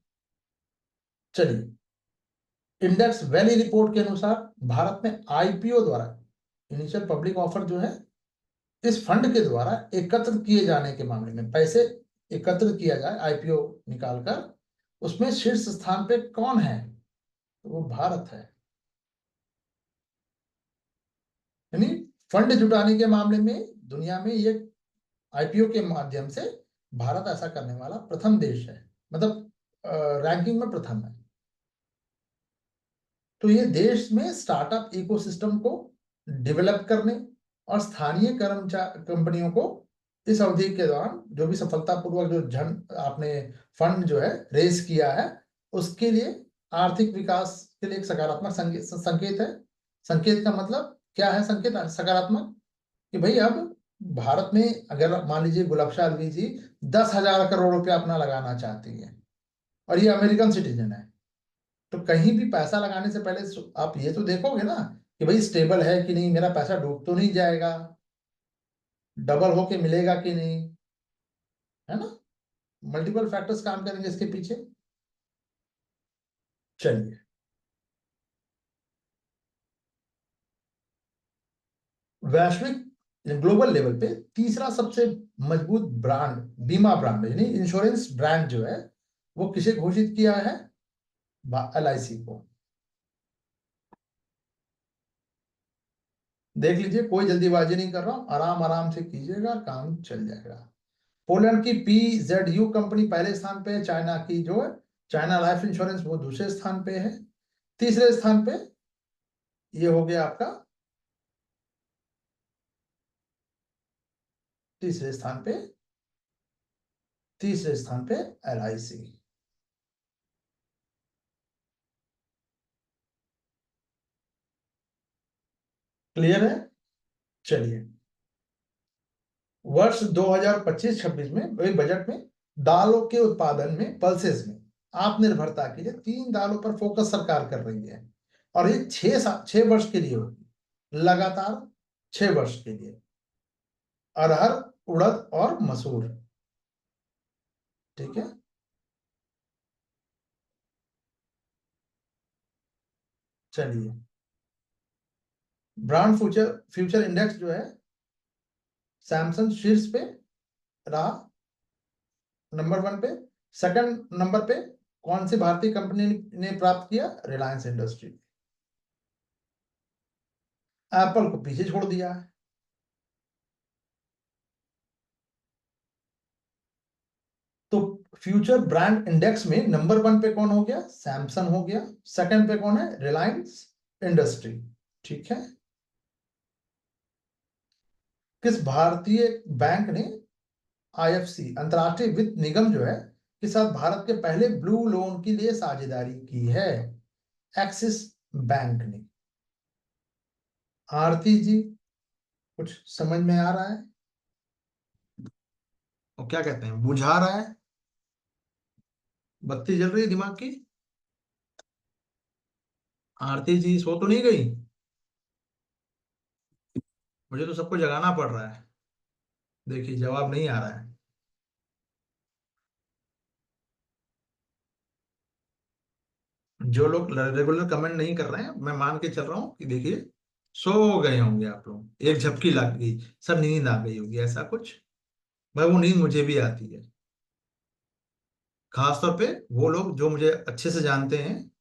चलिए, इंडस वैली रिपोर्ट के अनुसार भारत में आईपीओ द्वारा, इनिशियल पब्लिक ऑफर जो है, इस फंड के द्वारा एकत्र किए जाने के मामले में, पैसे एकत्र किया जाए आईपीओ निकालकर, उसमें शीर्ष स्थान पे कौन है? तो वो भारत है। यानी फंड जुटाने के मामले में दुनिया में ये आईपीओ के माध्यम से भारत ऐसा करने वाला प्रथम देश है, मतलब रैंकिंग में प्रथम है। तो ये देश में स्टार्टअप इकोसिस्टम को डेवलप करने और स्थानीय कर्मचारी कंपनियों को इस अवधि के दौरान जो भी सफलतापूर्वक जो धन आपने फंड जो है रेज किया है, उसके लिए आर्थिक विकास के लिए एक सकारात्मक संकेत है। संकेत का मतलब क्या है? संकेत सकारात्मक, कि भाई अब भारत में अगर मान लीजिए गुलाब शाह अलवी जी 10,000 करोड़ रुपया अपना लगाना चाहती है और ये अमेरिकन सिटीजन है, तो कहीं भी पैसा लगाने से पहले आप ये तो देखोगे ना कि भाई स्टेबल है कि नहीं, मेरा पैसा डूब तो नहीं जाएगा, डबल होके मिलेगा कि नहीं, है ना? मल्टीपल फैक्टर्स काम करेंगे इसके पीछे। चलिए, वैश्विक ग्लोबल लेवल पे तीसरा सबसे मजबूत ब्रांड, बीमा ब्रांड यानी इंश्योरेंस ब्रांड जो है, वो किसे घोषित किया है? एलआईसी को। देख लीजिए, कोई जल्दीबाजी नहीं कर रहा हूं, आराम आराम से कीजिएगा, काम चल जाएगा। पोलैंड की पीजेडयू कंपनी पहले स्थान पे है, चाइना की जो है चाइना लाइफ इंश्योरेंस वो दूसरे स्थान पे है। तीसरे स्थान पे ये हो गया आपका, तीसरे स्थान पे, तीसरे स्थान पे एलआईसी। क्लियर है? चलिए, वर्ष 2025-26 में वही बजट में दालों के उत्पादन में, पल्सेस में आत्मनिर्भरता के लिए 3 दालों पर फोकस सरकार कर रही है, और ये 6 वर्ष के लिए होगी, लगातार 6 वर्ष के लिए। अरहर, उड़द और मसूर। ठीक है। चलिए, ब्रांड फ्यूचर फ्यूचर इंडेक्स जो है, सैमसंग शीर्ष पे रहा, नंबर 1 पे। सेकंड नंबर पे कौन सी भारतीय कंपनी ने प्राप्त किया? रिलायंस इंडस्ट्री। एप्पल को पीछे छोड़ दिया है। तो फ्यूचर ब्रांड इंडेक्स में नंबर 1 पे कौन हो गया? सैमसंग हो गया। सेकंड पे कौन है? रिलायंस इंडस्ट्री। ठीक है। किस भारतीय बैंक ने आईएफसी, अंतरराष्ट्रीय वित्त निगम जो है, के साथ भारत के पहले ब्लू लोन के लिए साझेदारी की है? एक्सिस बैंक ने। आरती जी, कुछ समझ में आ रहा है? और क्या कहते हैं, बुझा रहा है? बत्ती जल रही है दिमाग की? आरती जी सो तो नहीं गई? मुझे तो सबको जगाना पड़ रहा है। देखिए, जवाब नहीं आ रहा है। जो लोग रेगुलर कमेंट नहीं कर रहे हैं, मैं मान के चल रहा हूँ कि देखिए सो गए होंगे आप लोग, एक झपकी लग गई, सब नींद आ गई होगी, ऐसा कुछ। भाई वो नींद मुझे भी आती है, खासतौर पे वो लोग जो मुझे अच्छे से जानते हैं,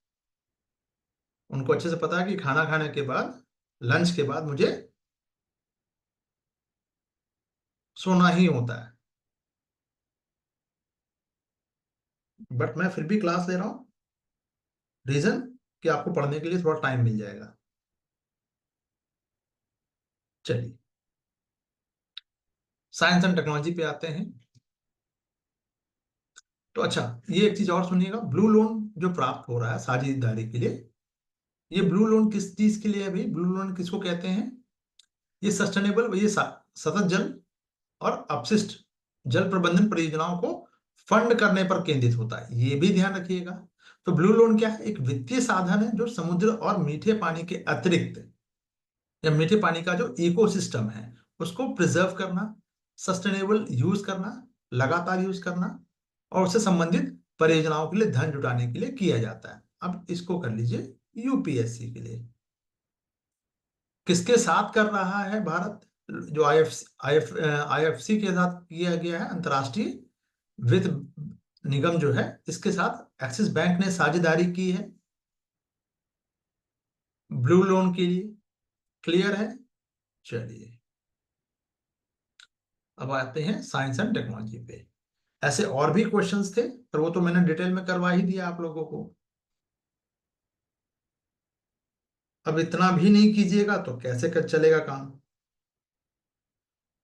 उनको अच्छे से पता है कि खाना खाने के बाद, लंच के बाद मुझे सोना ही होता है। बट मैं फिर भी क्लास ले रहा हूँ, रीजन कि आपको पढ़ने के लिए थोड़ा टाइम मिल जाएगा। चलिए साइंस एंड टेक्नोलॉजी पे आते हैं। तो अच्छा, ये एक चीज और सुनिएगा, ब्लू लोन जो प्राप्त हो रहा है साझेदारी के लिए, ये ब्लू लोन किस चीज के लिए है भाई? ब्लू लोन किसको कहते हैं? ये सस्टेनेबल, ये सतत जल और अपशिष्ट जल प्रबंधन परियोजनाओं को फंड करने पर केंद्रित होता है, ये भी ध्यान रखिएगा। तो ब्लू लोन क्या है? एक वित्तीय साधन है जो समुद्र और मीठे पानी के अतिरिक्त, या मीठे पानी का जो इकोसिस्टम है उसको प्रिजर्व करना, सस्टेनेबल यूज करना, लगातार यूज करना, और उससे संबंधित परियोजनाओं के लिए धन जुटाने के लिए किया जाता है। अब इसको कर लीजिए यूपीएससी के लिए। किसके साथ कर रहा है भारत? जो आईएफसी के साथ किया गया है, अंतर्राष्ट्रीय वित्त निगम जो है, इसके साथ एक्सिस बैंक ने साझेदारी की है ब्लू लोन के लिए। क्लियर है? चलिए अब आते हैं साइंस एंड टेक्नोलॉजी पे। ऐसे और भी क्वेश्चंस थे, पर वो तो मैंने डिटेल में करवा ही दिया आप लोगों को। अब इतना भी नहीं कीजिएगा तो कैसे कर चलेगा काम?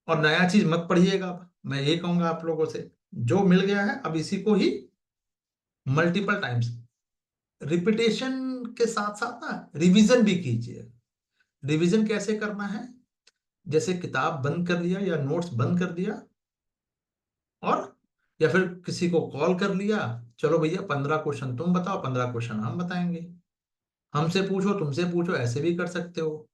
और नया चीज मत पढ़िएगा। अब मैं ये कहूंगा आप लोगों से, जो मिल गया है अब इसी को ही मल्टीपल टाइम्स रिपीटेशन के साथ साथ ना रिवीजन भी कीजिए। रिवीजन कैसे करना है? जैसे किताब बंद कर लिया या नोट्स बंद कर दिया, और या फिर किसी को कॉल कर लिया, चलो भैया 15 क्वेश्चन तुम बताओ, 15 क्वेश्चन हम बताएंगे, हमसे पूछो तुमसे पूछो, ऐसे भी कर सकते हो।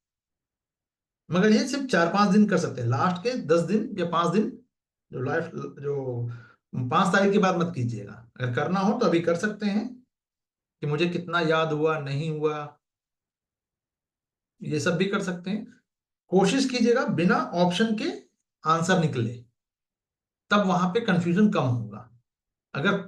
मगर ये सिर्फ 4-5 दिन कर सकते हैं, लास्ट के 10 दिन या 5 दिन, जो लाइफ जो 5 तारीख के बाद मत कीजिएगा। अगर करना हो तो अभी कर सकते हैं कि मुझे कितना याद हुआ नहीं हुआ, ये सब भी कर सकते हैं। कोशिश कीजिएगा बिना ऑप्शन के आंसर निकले, तब वहां पे कंफ्यूजन कम होगा। अगर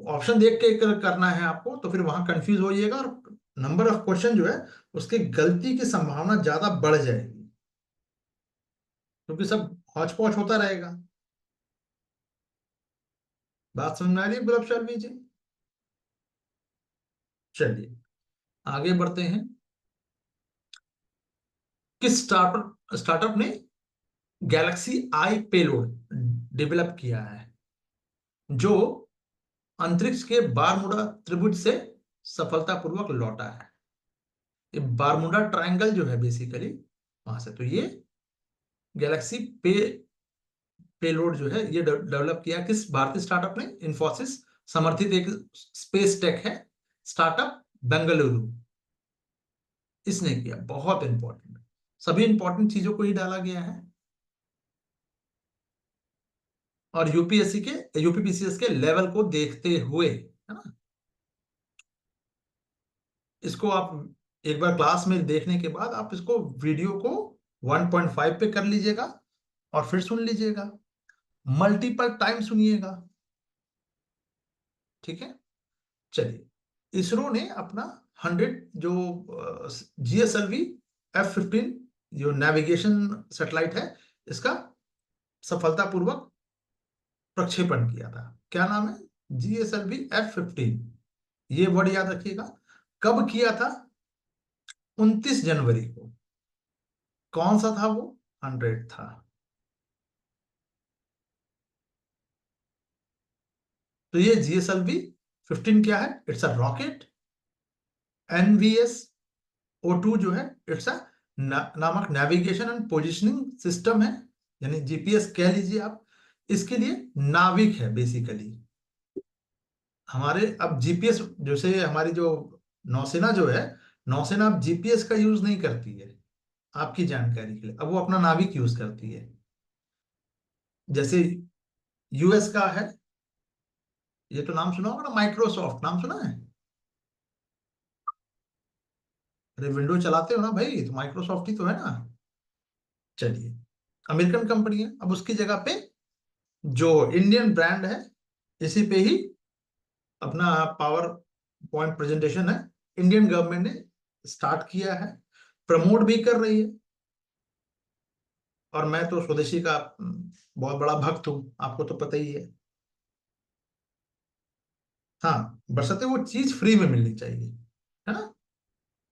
ऑप्शन देख के करना है आपको तो फिर वहां कंफ्यूज हो जाइएगा, और नंबर ऑफ क्वेश्चन जो है उसकी गलती की संभावना ज्यादा बढ़ जाएगी, क्योंकि सब हौच पौच होता रहेगा। बात समझ में आ रही है गुलाब शालवी जी? चलिए आगे बढ़ते हैं। किस स्टार्टअप ने गैलेक्सी आई पेलोड डेवलप किया है, जो अंतरिक्ष के बारमूडा त्रिभुज से सफलतापूर्वक लौटा है? ये बारमूडा ट्रायंगल जो है बेसिकली वहां से, तो ये गैलेक्सी पेलोड जो है ये डेवलप किया किस भारतीय स्टार्टअप ने? इंफोसिस समर्थित एक स्पेस टेक है स्टार्टअप, बेंगलुरु, इसने किया। बहुत इंपॉर्टेंट, सभी इंपॉर्टेंट चीजों को ही डाला गया है। और यूपीएससी के यूपीपीसीएस के लेवल को देखते हुए, है ना, इसको आप एक बार क्लास में देखने के बाद आप इसको वीडियो को 1.5 पे कर लीजिएगा और फिर सुन लीजिएगा, मल्टीपल टाइम सुनिएगा। ठीक है? चलिए, इसरो ने अपना 100 जो GSLV F-15 जो नेविगेशन सैटेलाइट है, इसका सफलतापूर्वक प्रक्षेपण किया था। क्या नाम है? GSLV F-15। ये वर्ड याद रखिएगा। कब किया था? 29 जनवरी को। कौन सा था वो? 100 था। तो ये GSLV-15 क्या है? It's a rocket. NVS-O2 जो है इट्स अ नामक नेविगेशन एंड पोजिशनिंग सिस्टम है, यानी जीपीएस कह लीजिए आप। इसके लिए नाविक है बेसिकली। हमारे अब जीपीएस, जैसे हमारी जो नौसेना जो है, नौसेना अब जीपीएस का यूज नहीं करती है, आपकी जानकारी के लिए। अब वो अपना नाविक यूज करती है। जैसे यूएस का है, ये तो नाम सुना होगा ना, माइक्रोसॉफ्ट, नाम सुना है? अरे विंडो चलाते हो ना भाई, तो माइक्रोसॉफ्ट ही तो है ना। चलिए, अमेरिकन कंपनी है। अब उसकी जगह पे जो इंडियन ब्रांड है, इसी पे ही अपना पावर पॉइंट प्रेजेंटेशन है, इंडियन गवर्नमेंट ने स्टार्ट किया है, प्रमोट भी कर रही है। और मैं तो स्वदेशी का बहुत बड़ा भक्त हूं, आपको तो पता ही है। हाँ, बशर्ते वो चीज फ्री में मिलनी चाहिए, है ना।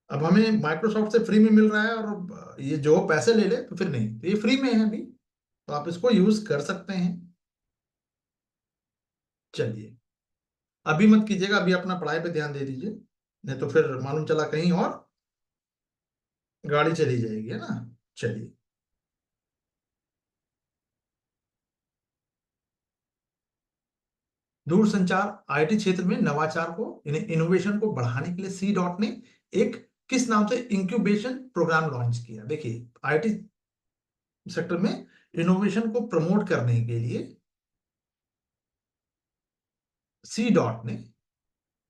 अब हमें माइक्रोसॉफ्ट से फ्री में मिल रहा है और ये जो पैसे ले ले तो फिर नहीं, तो ये फ्री में है अभी, तो आप इसको यूज कर सकते हैं। चलिए, अभी मत कीजिएगा, अभी अपना पढ़ाई पे ध्यान दे दीजिए, नहीं तो फिर मालूम चला कहीं और गाड़ी चली जाएगी, है ना। चलिए, दूरसंचार आईटी क्षेत्र में नवाचार को, इनोवेशन को बढ़ाने के लिए सी डॉट ने एक किस नाम से इंक्यूबेशन प्रोग्राम लॉन्च किया। देखिए, आईटी सेक्टर में इनोवेशन को प्रमोट करने के लिए सी डॉट ने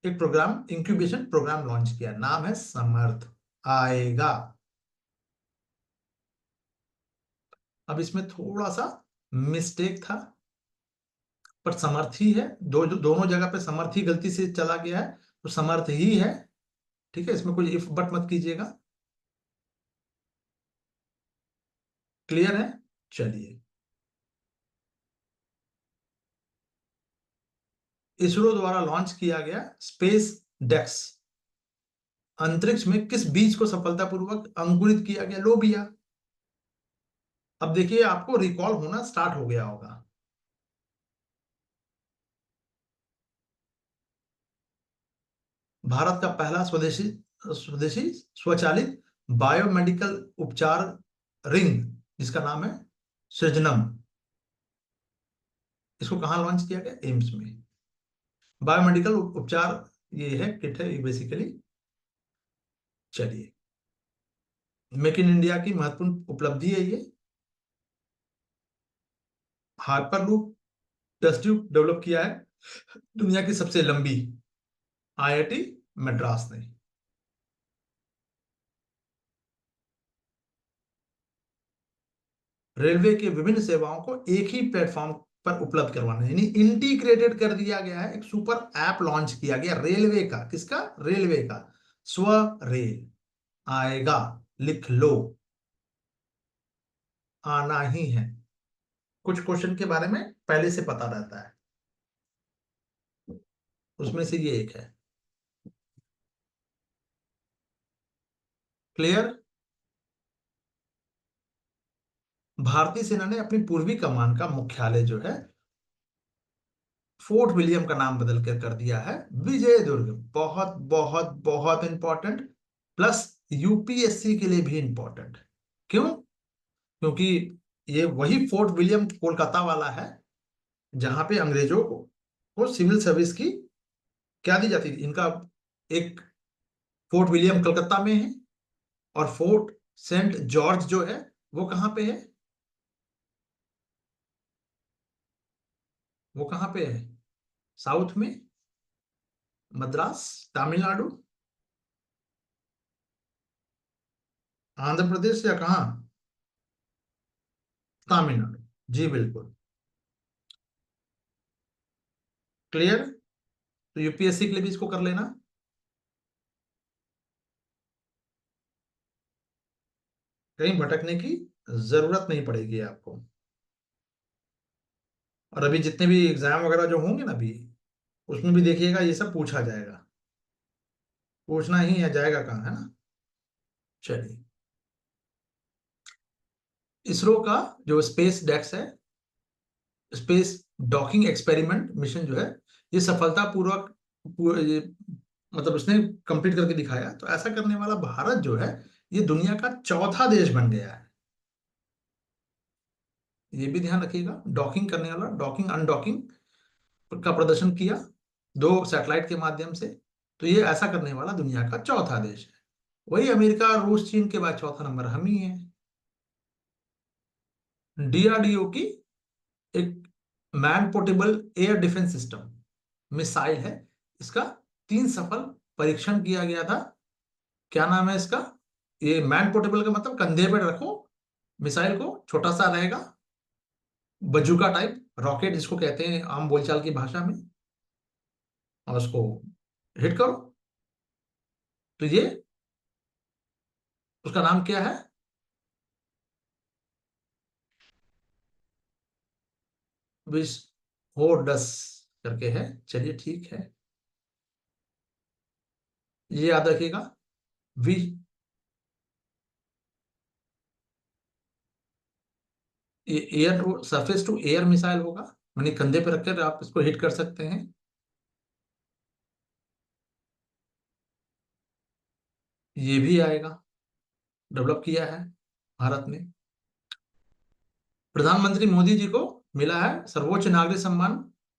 एक प्रोग्राम, इंक्यूबेशन प्रोग्राम लॉन्च किया, नाम है समर्थ। आएगा। अब इसमें थोड़ा सा मिस्टेक था, पर समर्थ ही है, दोनों जगह पे समर्थ ही गलती से चला गया है, तो समर्थ ही है। ठीक है, इसमें कोई इफ बट मत कीजिएगा। क्लियर है। चलिए, इसरो द्वारा लॉन्च किया गया स्पेस डेक्स अंतरिक्ष में किस बीज को सफलतापूर्वक अंकुरित किया गया? लोबिया। अब देखिए, आपको रिकॉल होना स्टार्ट हो गया होगा। भारत का पहला स्वदेशी स्वदेशी स्वचालित बायोमेडिकल उपचार रिंग, जिसका नाम है सृजनम, इसको कहाँ लॉन्च किया गया? एम्स में। बायोमेडिकल उपचार ये है, किट है ये बेसिकली। चलिए, मेक इन इंडिया की महत्वपूर्ण उपलब्धि है ये। हाइपरलूप टेस्ट ट्यूब डेवलप किया है दुनिया की सबसे लंबी, आईआईटी मद्रास ने। रेलवे के विभिन्न सेवाओं को एक ही प्लेटफॉर्म पर उपलब्ध करवाना, यानी इंटीग्रेटेड कर दिया गया है। एक सुपर ऐप लॉन्च किया गया रेलवे का, किसका? रेलवे का। स्व रेल आएगा, लिख लो, आना ही है। कुछ क्वेश्चन के बारे में पहले से पता रहता है, उसमें से ये एक है। क्लियर। भारतीय सेना ने अपनी पूर्वी कमान का मुख्यालय जो है फोर्ट विलियम का नाम बदल कर दिया है विजय दुर्ग। बहुत बहुत बहुत इंपॉर्टेंट, प्लस यूपीएससी के लिए भी इंपॉर्टेंट। क्यों? क्योंकि ये वही फोर्ट विलियम कोलकाता वाला है जहां पे अंग्रेजों को सिविल सर्विस की क्या दी जाती थी। इनका एक फोर्ट विलियम कलकत्ता में है, और फोर्ट सेंट जॉर्ज जो है वो कहां पे है? वो कहां पे है? साउथ में, मद्रास, तमिलनाडु, आंध्र प्रदेश, या कहाँ? तमिलनाडु। जी बिल्कुल। क्लियर। तो यूपीएससी के लिए भी इसको कर लेना। कहीं भटकने की जरूरत नहीं पड़ेगी आपको। और अभी जितने भी एग्जाम वगैरह जो होंगे ना अभी, उसमें भी देखिएगा ये सब पूछा जाएगा। पूछना ही है, जाएगा कहाँ, है ना। चलिए, इसरो का जो स्पेस डेक्स है, स्पेस डॉकिंग एक्सपेरिमेंट मिशन जो है, ये सफलतापूर्वक ये मतलब उसने कंप्लीट करके दिखाया। तो ऐसा करने वाला भारत जो है, ये दुनिया का चौथा देश बन गया है। ये भी ध्यान रखिएगा, डॉकिंग करने वाला, डॉकिंग अनडॉकिंग का प्रदर्शन किया दो सैटेलाइट के माध्यम से। तो ये ऐसा करने वाला दुनिया का चौथा देश है। वही अमेरिका, रूस, चीन के बाद चौथा नंबर हम ही है। डीआरडीओ की एक man portable air defence system missile है, इसका 3 सफल परीक्षण किया गया था। क्या नाम है इसका? ये मैन पोर्टेबल का मतलब कंधे पर रखो मिसाइल को, छोटा सा रहेगा, बजूका टाइप रॉकेट जिसको कहते हैं आम बोलचाल की भाषा में, और उसको हिट करो। तो ये, उसका नाम क्या है? विस्फोडस करके है। चलिए ठीक है। ये याद रखिएगा। We air to surface to air missile होगा, यानी कंधे पर रखकर आप इसको हिट कर सकते हैं। ये भी आएगा, डेवलप किया है भारत ने। प्रधानमंत्री मोदी जी को मिला है सर्वोच्च नागरिक सम्मान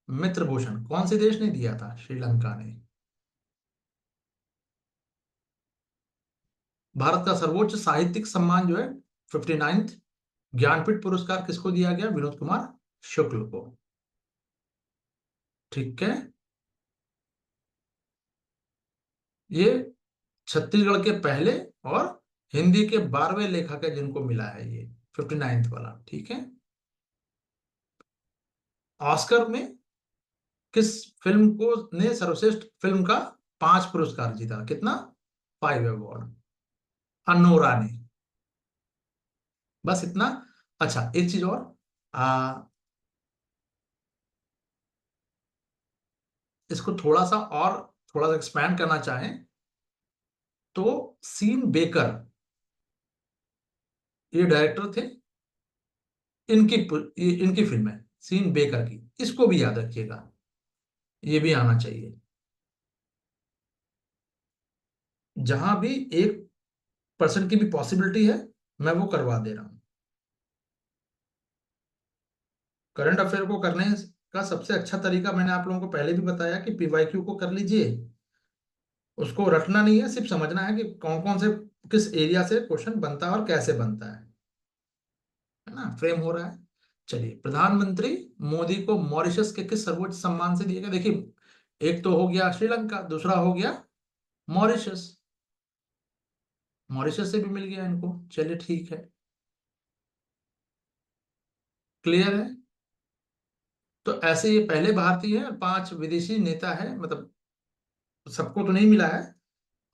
मित्र भूषण, कौन से देश ने दिया था? श्रीलंका ने। भारत का सर्वोच्च साहित्यिक सम्मान जो है 59th ज्ञानपीठ पुरस्कार किसको दिया गया? विनोद कुमार शुक्ल को। ठीक है। ये छत्तीसगढ़ के पहले और हिंदी के 12वें लेखक है जिनको मिला है ये 59th वाला। ठीक है। ऑस्कर में किस फिल्म को ने सर्वश्रेष्ठ फिल्म का 5 पुरस्कार जीता? कितना? 5 अवार्ड। अनोरा ने। बस इतना। अच्छा, एक चीज और। आ, इसको थोड़ा सा एक्सपैंड करना चाहें तो सीन बेकर ये डायरेक्टर थे। इनकी इनकी फिल्म है सीन बेकर की, इसको भी याद रखिएगा, ये भी आना चाहिए। जहां भी 1% की भी पॉसिबिलिटी है, मैं वो करवा दे रहा हूं। करंट अफेयर को करने का सबसे अच्छा तरीका मैंने आप लोगों को पहले भी बताया कि पीवाईक्यू को कर लीजिए। उसको रटना नहीं है, सिर्फ समझना है कि कौन कौन से किस एरिया से क्वेश्चन बनता है और कैसे बनता है ना? फ्रेम हो रहा है। चलिए, प्रधानमंत्री मोदी को मॉरिशस के किस सर्वोच्च सम्मान से दिया गया? देखिए, एक तो हो गया श्रीलंका, दूसरा हो गया मॉरिशस। मॉरिशस से भी मिल गया इनको। चलिए ठीक है। क्लियर है। तो ऐसे ये पहले भारतीय है, 5 विदेशी नेता है, मतलब सबको तो नहीं मिला है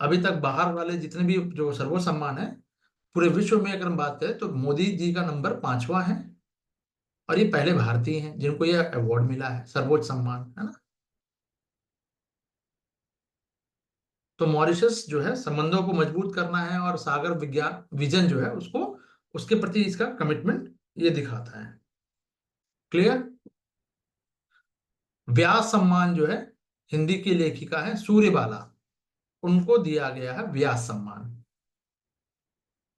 अभी तक। बाहर वाले जितने भी जो सर्वोच्च सम्मान है पूरे विश्व में अगर हम बात करें तो मोदी जी का नंबर 5वां है। और ये पहले भारतीय हैं जिनको ये अवार्ड मिला है, सर्वोच्च सम्मान, है ना? तो मॉरिशस जो है संबंधों को मजबूत करना है और सागर विज्ञान विजन जो है उसको, उसके प्रति इसका कमिटमेंट ये दिखाता है। क्लियर। व्यास सम्मान जो है, हिंदी की लेखिका है सूर्यबाला, उनको दिया गया है व्यास सम्मान,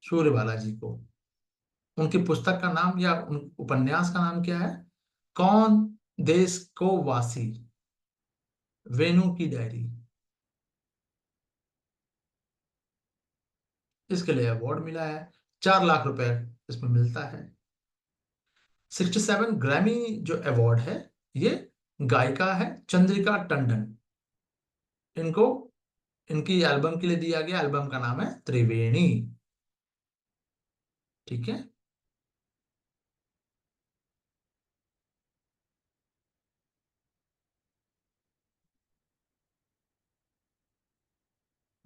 सूर्यबाला जी को। उनकी पुस्तक का नाम या उन उपन्यास का नाम क्या है? कौन देश को वासी, वेणु की डायरी। इसके लिए अवार्ड मिला है। 4 लाख रुपए इसमें मिलता है। 67 ग्रैमी जो अवार्ड है, ये गायिका है चंद्रिका टंडन। इनको इनकी एल्बम के लिए दिया गया, एल्बम का नाम है त्रिवेणी। ठीक है।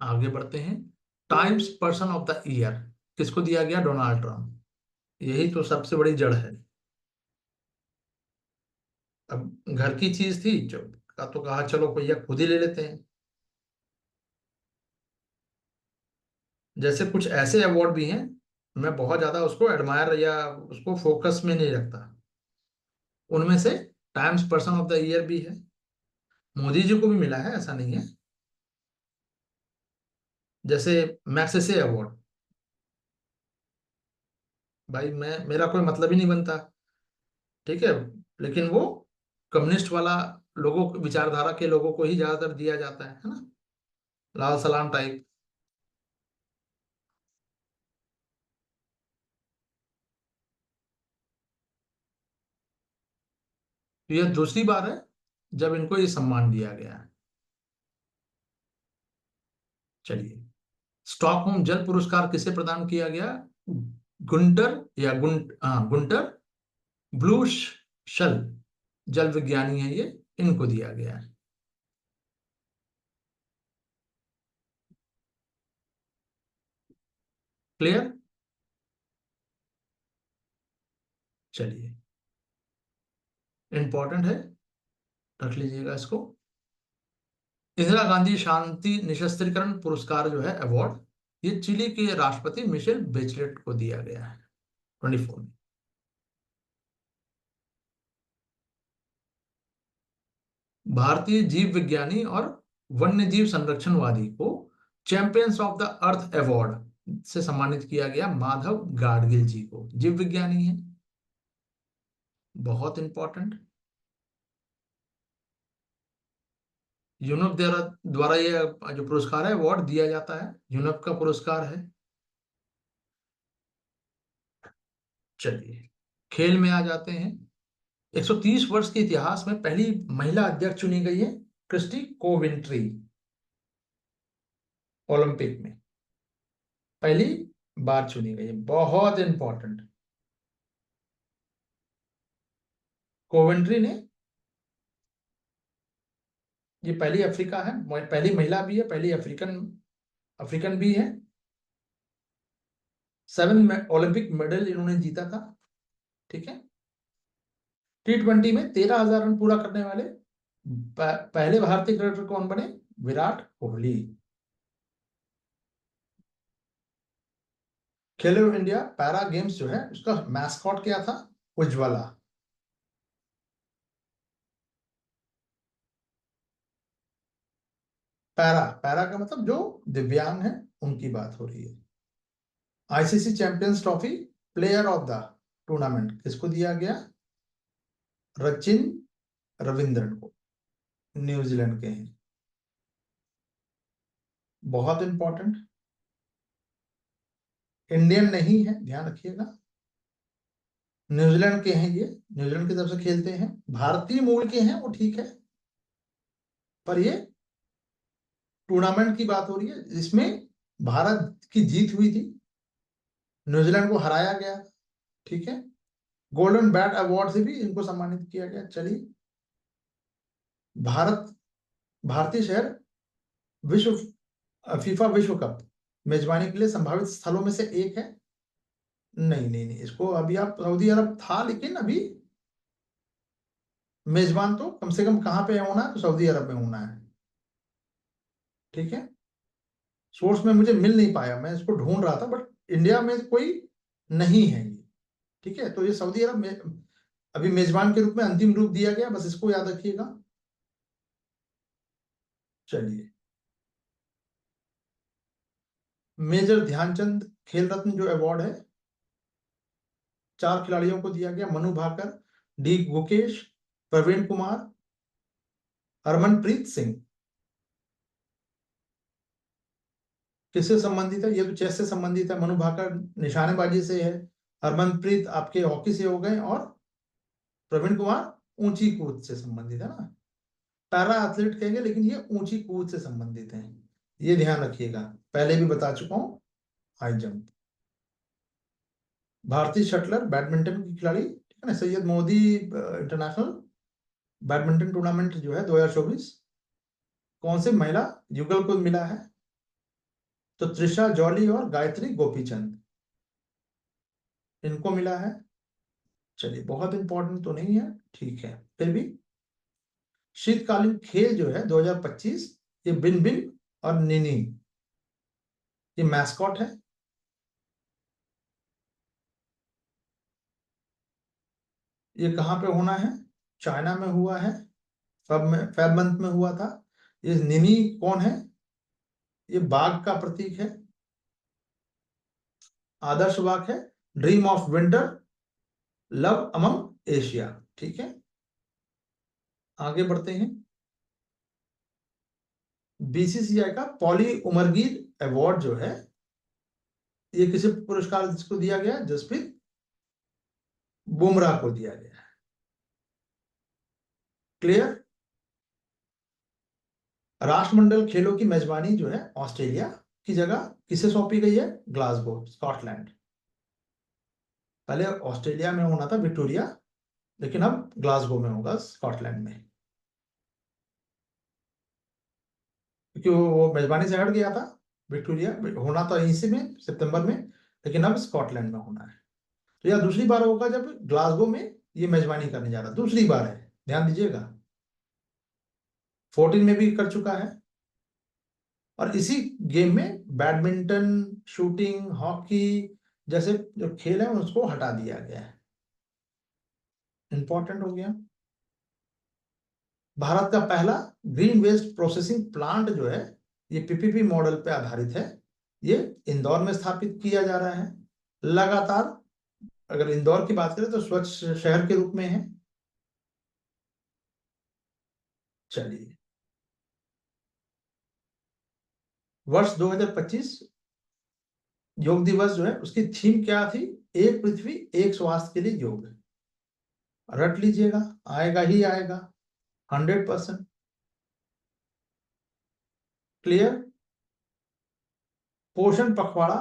आगे बढ़ते हैं। Times person of the year किसको दिया गया? Donald Trump. यही तो सबसे बड़ी जड़ है। अब घर की चीज थी जो का तो कहा चलो भैया खुद ही ले लेते हैं। जैसे कुछ ऐसे अवार्ड भी हैं, मैं बहुत ज्यादा उसको एडमायर या उसको फोकस में नहीं रखता। उनमें से times person of the year भी है। मोदी जी को भी मिला है, ऐसा नहीं है। जैसे मैक्सेसे अवार्ड, भाई मैं मेरा कोई मतलब ही नहीं बनता, ठीक है, लेकिन वो कम्युनिस्ट वाला लोगों विचारधारा के लोगों को ही ज्यादातर दिया जाता है ना? लाल सलाम टाइप। तो यह दूसरी बार है जब इनको ये सम्मान दिया गया है। चलिए, स्टॉकहोम जल पुरस्कार किसे प्रदान किया गया? गुंटर या गुंटर ब्लू शल, जल विज्ञानी है ये, इनको दिया गया है। क्लियर। चलिए, इंपॉर्टेंट है, रख लीजिएगा इसको। इंदिरा गांधी शांति निशस्त्रीकरण पुरस्कार जो है, अवार्ड, ये चिली के राष्ट्रपति मिशेल बेचलेट को दिया गया है 24 में। भारतीय जीव विज्ञानी और वन्यजीव संरक्षणवादी को champions of the earth award से सम्मानित किया गया द्वारा गाडगिल जी को। जीव विज्ञानी है, बहुत इंपॉर्टेंट। यूनेप द्वारा द्वारा ये जो पुरस्कार है, अवार्ड दिया जाता है, यूनेप का पुरस्कार है। चलिए खेल में आ जाते हैं। 130 वर्ष के इतिहास में पहली महिला अध्यक्ष चुनी गई है क्रिस्टी कोविंट्री। ओलंपिक में पहली बार चुनी गई है, बहुत इंपॉर्टेंट। कोवेंट्री ने, ये पहली अफ्रीका है, पहली महिला भी है, पहली अफ्रीकन अफ्रीकन भी है। 7 ओलंपिक मेडल इन्होंने जीता था। ठीक है। T20 में 13,000 रन पूरा करने वाले पहले भारतीय क्रिकेटर कौन बने? विराट कोहली। खेलो इंडिया पैरा गेम्स जो है, उसका मैस्कॉट क्या था? उज्ज्वला। पैरा, पैरा का मतलब जो दिव्यांग है उनकी बात हो रही है। ICC champions trophy player of the tournament किसको दिया गया? रचिन रविंद्रन को, न्यूजीलैंड के हैं, बहुत इंपॉर्टेंट। इंडियन नहीं है, ध्यान रखिएगा, न्यूजीलैंड के हैं ये, न्यूजीलैंड की तरफ से खेलते हैं। भारतीय मूल के हैं वो, ठीक है, पर ये टूर्नामेंट की बात हो रही है, इसमें भारत की जीत हुई थी, न्यूजीलैंड को हराया गया। ठीक है। गोल्डन बैट अवार्ड से भी इनको सम्मानित किया गया। चलिए, भारत, भारतीय शहर विश्व फीफा विश्व कप मेजबानी के लिए संभावित स्थलों में से एक है। नहीं नहीं नहीं, इसको अभी आप, सऊदी अरब था लेकिन अभी मेजबान तो कम से कम कहां पे होना है? तो सऊदी अरब में होना है। ठीक है। सोर्स में मुझे मिल नहीं पाया, मैं इसको ढूंढ रहा था, बट इंडिया में कोई नहीं है ये। ठीक है, तो ये सऊदी अरब में अभी मेजबान के रूप में अंतिम रूप दिया गया, बस इसको याद रखिएगा। चलिए, मेजर ध्यानचंद खेल रत्न जो अवार्ड है, 4 खिलाड़ियों को दिया गया, मनु भाकर, डी गुकेश, प्रवीण कुमार, हरमनप्रीत सिंह। किससे संबंधित है? ये तो चेस से संबंधित है। मनु भाकर निशानेबाजी से है, हरमनप्रीत आपके हॉकी से हो गए, और प्रवीण कुमार ऊंची कूद से संबंधित है ना। पैरा एथलीट कहेंगे लेकिन ये ऊंची कूद से संबंधित है, ये ध्यान रखिएगा, पहले भी बता चुका हूं। High jump. भारतीय शटलर बैडमिंटन की खिलाड़ी, ठीक है ना, Syed Modi international badminton tournament जो है 2024, कौन से महिला युगल को मिला है? तो त्रिशा जॉली और गायत्री गोपीचंद, इनको मिला है। चलिए, बहुत इंपॉर्टेंट तो नहीं है, ठीक है, फिर भी। शीतकालीन खेल जो है 2025, ये बिन बिन और निनी, ये मैस्कॉट है। ये कहाँ पे होना है? चाइना में हुआ है, फेब मंथ में हुआ था। ये निनी कौन है? ये बाघ का प्रतीक है, आदर्श बाघ है, dream of winter, love among Asia. ठीक है, आगे बढ़ते हैं। बीसीसीआई का पॉली उमरगीर अवार्ड जो है, ये किसी पुरस्कार जिसको दिया गया? जसप्रीत बुमराह को दिया गया। क्लियर। राष्ट्रमंडल खेलों की मेजबानी जो है ऑस्ट्रेलिया की जगह किसे सौंपी गई है? Glasgow, Scotland. पहले ऑस्ट्रेलिया में होना था, विक्टोरिया, लेकिन अब ग्लासगो में होगा, स्कॉटलैंड में, क्योंकि वो मेजबानी से हट गया था। विक्टोरिया होना था यहीं से में सितंबर में, लेकिन अब स्कॉटलैंड में होना है। तो यह दूसरी बार होगा जब ग्लासगो में ये मेजबानी करने जा रहा है, दूसरी बार है, ध्यान दीजिएगा। 14 में भी कर चुका है, और इसी गेम में बैडमिंटन, शूटिंग, हॉकी जैसे जो खेल है उसको हटा दिया गया है। इंपॉर्टेंट हो गया। भारत का पहला ग्रीन वेस्ट प्रोसेसिंग प्लांट जो है ये पीपीपी मॉडल पे आधारित है। ये इंदौर में स्थापित किया जा रहा है। लगातार अगर इंदौर की बात करें तो स्वच्छ शहर के रूप में है। चलिए, वर्ष 2025 योग दिवस जो है उसकी थीम क्या थी? एक पृथ्वी एक स्वास्थ्य के लिए योग। रट लीजिएगा, आएगा ही आएगा 100%। क्लियर। पोषण पखवाड़ा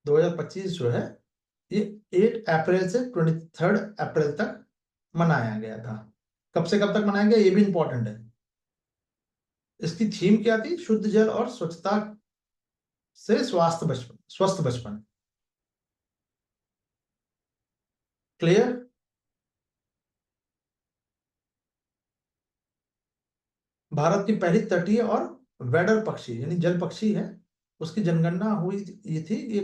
2025 जो है ये 8 अप्रैल से 23 अप्रैल तक मनाया गया था। कब से कब तक मनाया गया ये भी इंपॉर्टेंट है। इसकी थीम क्या थी? शुद्ध जल और स्वच्छता से स्वास्थ्य बचपन, स्वस्थ बचपन। क्लियर। भारत की पहली तटीय और वेडर पक्षी यानी जल पक्षी है, उसकी जनगणना हुई ये थी। ये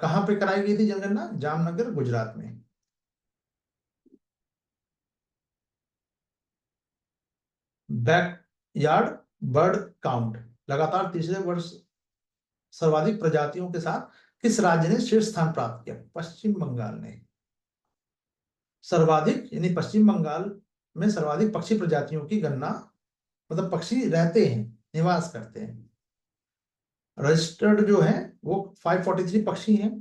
कहाँ पे कराई गई थी जनगणना? जामनगर, गुजरात में। बैकयार्ड बर्ड काउंट लगातार तीसरे वर्ष सर्वाधिक प्रजातियों के साथ किस राज्य ने शीर्ष स्थान प्राप्त किया? पश्चिम बंगाल ने। सर्वाधिक यानी पश्चिम बंगाल में सर्वाधिक पक्षी प्रजातियों की गणना, मतलब पक्षी रहते हैं, निवास करते हैं। रजिस्टर्ड जो है वो 543 पक्षी हैं।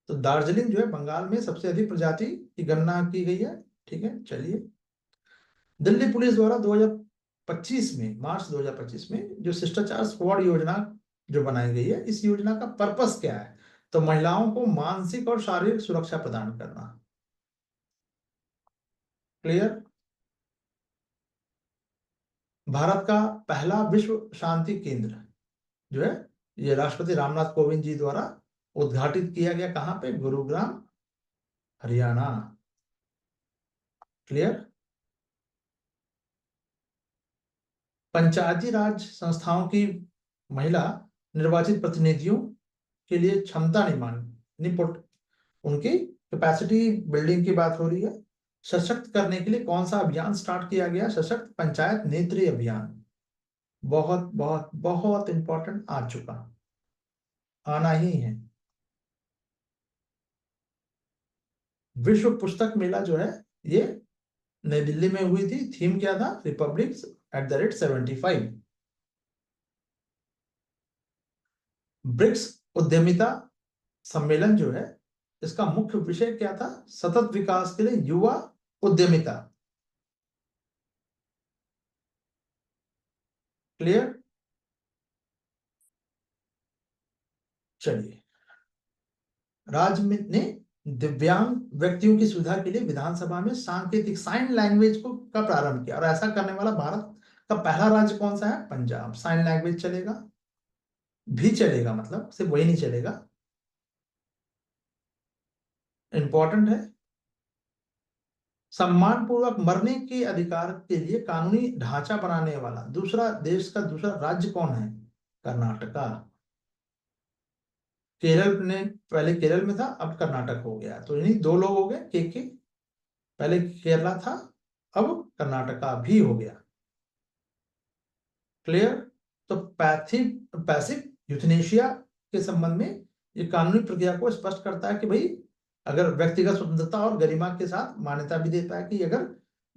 तो दार्जिलिंग जो है बंगाल में सबसे अधिक प्रजाति की गणना की गई है। ठीक है, चलिए। दिल्ली पुलिस द्वारा 2025 में, मार्च 2025 में जो शिष्टाचार स्क्वाड योजना जो बनाई गई है, इस योजना का पर्पस क्या है? तो महिलाओं को मानसिक और शारीरिक सुरक्षा प्रदान करना। क्लियर। भारत का पहला विश्व शांति केंद्र जो है ये राष्ट्रपति रामनाथ कोविंद जी द्वारा उद्घाटित किया गया। कहां पे? गुरुग्राम, हरियाणा। क्लियर। पंचायती राज संस्थाओं की महिला निर्वाचित प्रतिनिधियों के लिए क्षमता निर्माण, निपुट उनकी कैपेसिटी बिल्डिंग की बात हो रही है। सशक्त करने के लिए कौन सा अभियान स्टार्ट किया गया? सशक्त पंचायत नेत्री अभियान। बहुत बहुत बहुत इंपॉर्टेंट, आ चुका, आना ही है। विश्व पुस्तक मेला जो है ये नई दिल्ली में हुई थी। थीम क्या था? रिपब्लिक @75। ब्रिक्स उद्यमिता सम्मेलन जो है इसका मुख्य विषय क्या था? सतत विकास के लिए युवा उद्यमिता। क्लियर। चलिए, राज्य में ने दिव्यांग व्यक्तियों की सुविधा के लिए विधानसभा में सांकेतिक साइन लैंग्वेज को का प्रारंभ किया। और ऐसा करने वाला भारत का पहला राज्य कौन सा है? पंजाब। साइन लैंग्वेज चलेगा, भी चलेगा, मतलब सिर्फ वही नहीं चलेगा। इंपॉर्टेंट है। सम्मान पूर्वक मरने के अधिकार के लिए कानूनी ढांचा बनाने वाला दूसरा देश का दूसरा राज्य कौन है? कर्नाटका। केरल ने पहले केरल में था, अब कर्नाटक हो गया। तो यानी दो लोग हो गए के। पहले केरला था, अब कर्नाटका भी हो गया। क्लियर। तो पैसिव यूथनेशिया के संबंध में ये कानूनी प्रक्रिया को स्पष्ट करता है कि भाई अगर व्यक्तिगत स्वतंत्रता और गरिमा के साथ मान्यता भी देता है कि अगर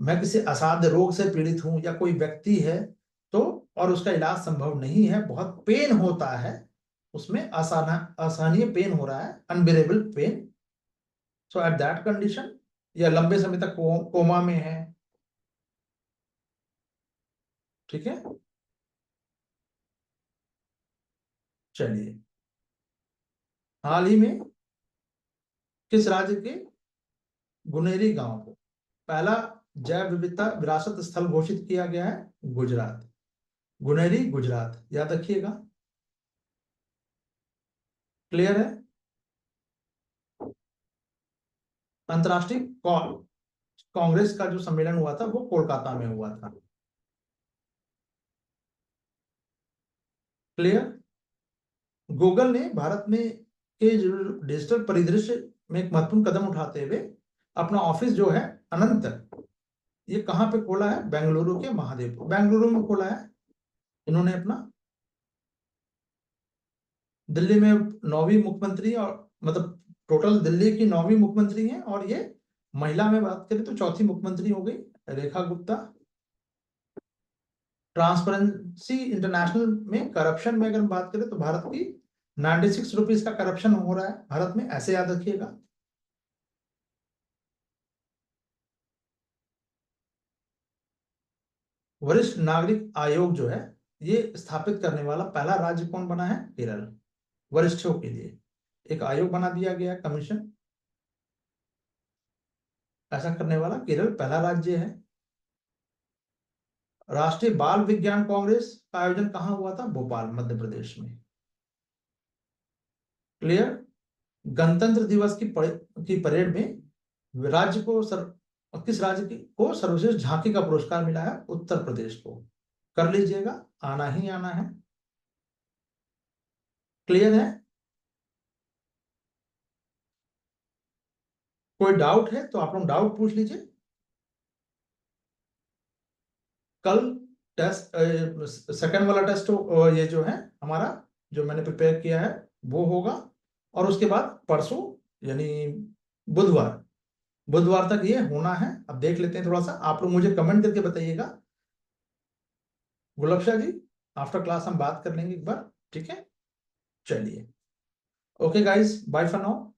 मैं किसी असाध्य रोग से पीड़ित हूं या कोई व्यक्ति है तो, और उसका इलाज संभव नहीं है, बहुत पेन होता है, उसमें असहनीय पेन हो रहा है, unbearable pain, so at that condition, या लंबे समय तक कोमा में है। ठीक है, चलिए। हाल ही में किस राज्य के गुनेरी गांव को पहला जैव विविधता विरासत स्थल घोषित किया गया है? गुजरात। गुनेरी, गुजरात, याद रखिएगा। क्लियर है। अंतरराष्ट्रीय कांग्रेस का जो सम्मेलन हुआ था वो कोलकाता में हुआ था। क्लियर। गूगल ने भारत में के जो डिजिटल परिदृश्य में एक महत्वपूर्ण कदम उठाते हुए अपना ऑफिस जो है अनंत, ये कहाँ पे खोला है? बेंगलुरु के महादेवपुर, बेंगलुरु में खोला है इन्होंने अपना। दिल्ली में 9वीं मुख्यमंत्री, और मतलब टोटल दिल्ली की 9वीं मुख्यमंत्री हैं, और ये महिला में बात करें तो चौथी मुख्यमंत्री हो गई रेखा गुप्ता। ट्रांसपेरेंसी इंटरनेशनल में करप्शन में अगर हम बात करें तो भारत की 96 रुपीज का करप्शन हो रहा है भारत में, ऐसे याद रखिएगा। वरिष्ठ नागरिक आयोग जो है ये स्थापित करने वाला पहला राज्य कौन बना है? केरल। वरिष्ठों के लिए एक आयोग बना दिया गया, कमीशन, ऐसा करने वाला केरल पहला राज्य है। राष्ट्रीय बाल विज्ञान कांग्रेस का आयोजन कहां हुआ था? भोपाल, मध्य प्रदेश में। क्लियर। गणतंत्र दिवस की परेड में राज्य को किस राज्य को सर्वश्रेष्ठ झांकी का पुरस्कार मिला है? उत्तर प्रदेश को। कर लीजिएगा, आना ही आना है। क्लियर है? कोई डाउट है तो आप लोग डाउट पूछ लीजिए। कल टेस्ट, सेकंड वाला टेस्ट ये जो है हमारा, जो मैंने प्रिपेयर किया है वो होगा, और उसके बाद परसों यानी बुधवार, बुधवार तक ये होना है। अब देख लेते हैं थोड़ा सा, आप लोग मुझे कमेंट करके बताइएगा। गुलबशा जी, आफ्टर क्लास हम बात कर लेंगे एक बार, ठीक है? चलिए, okay guys, bye for now.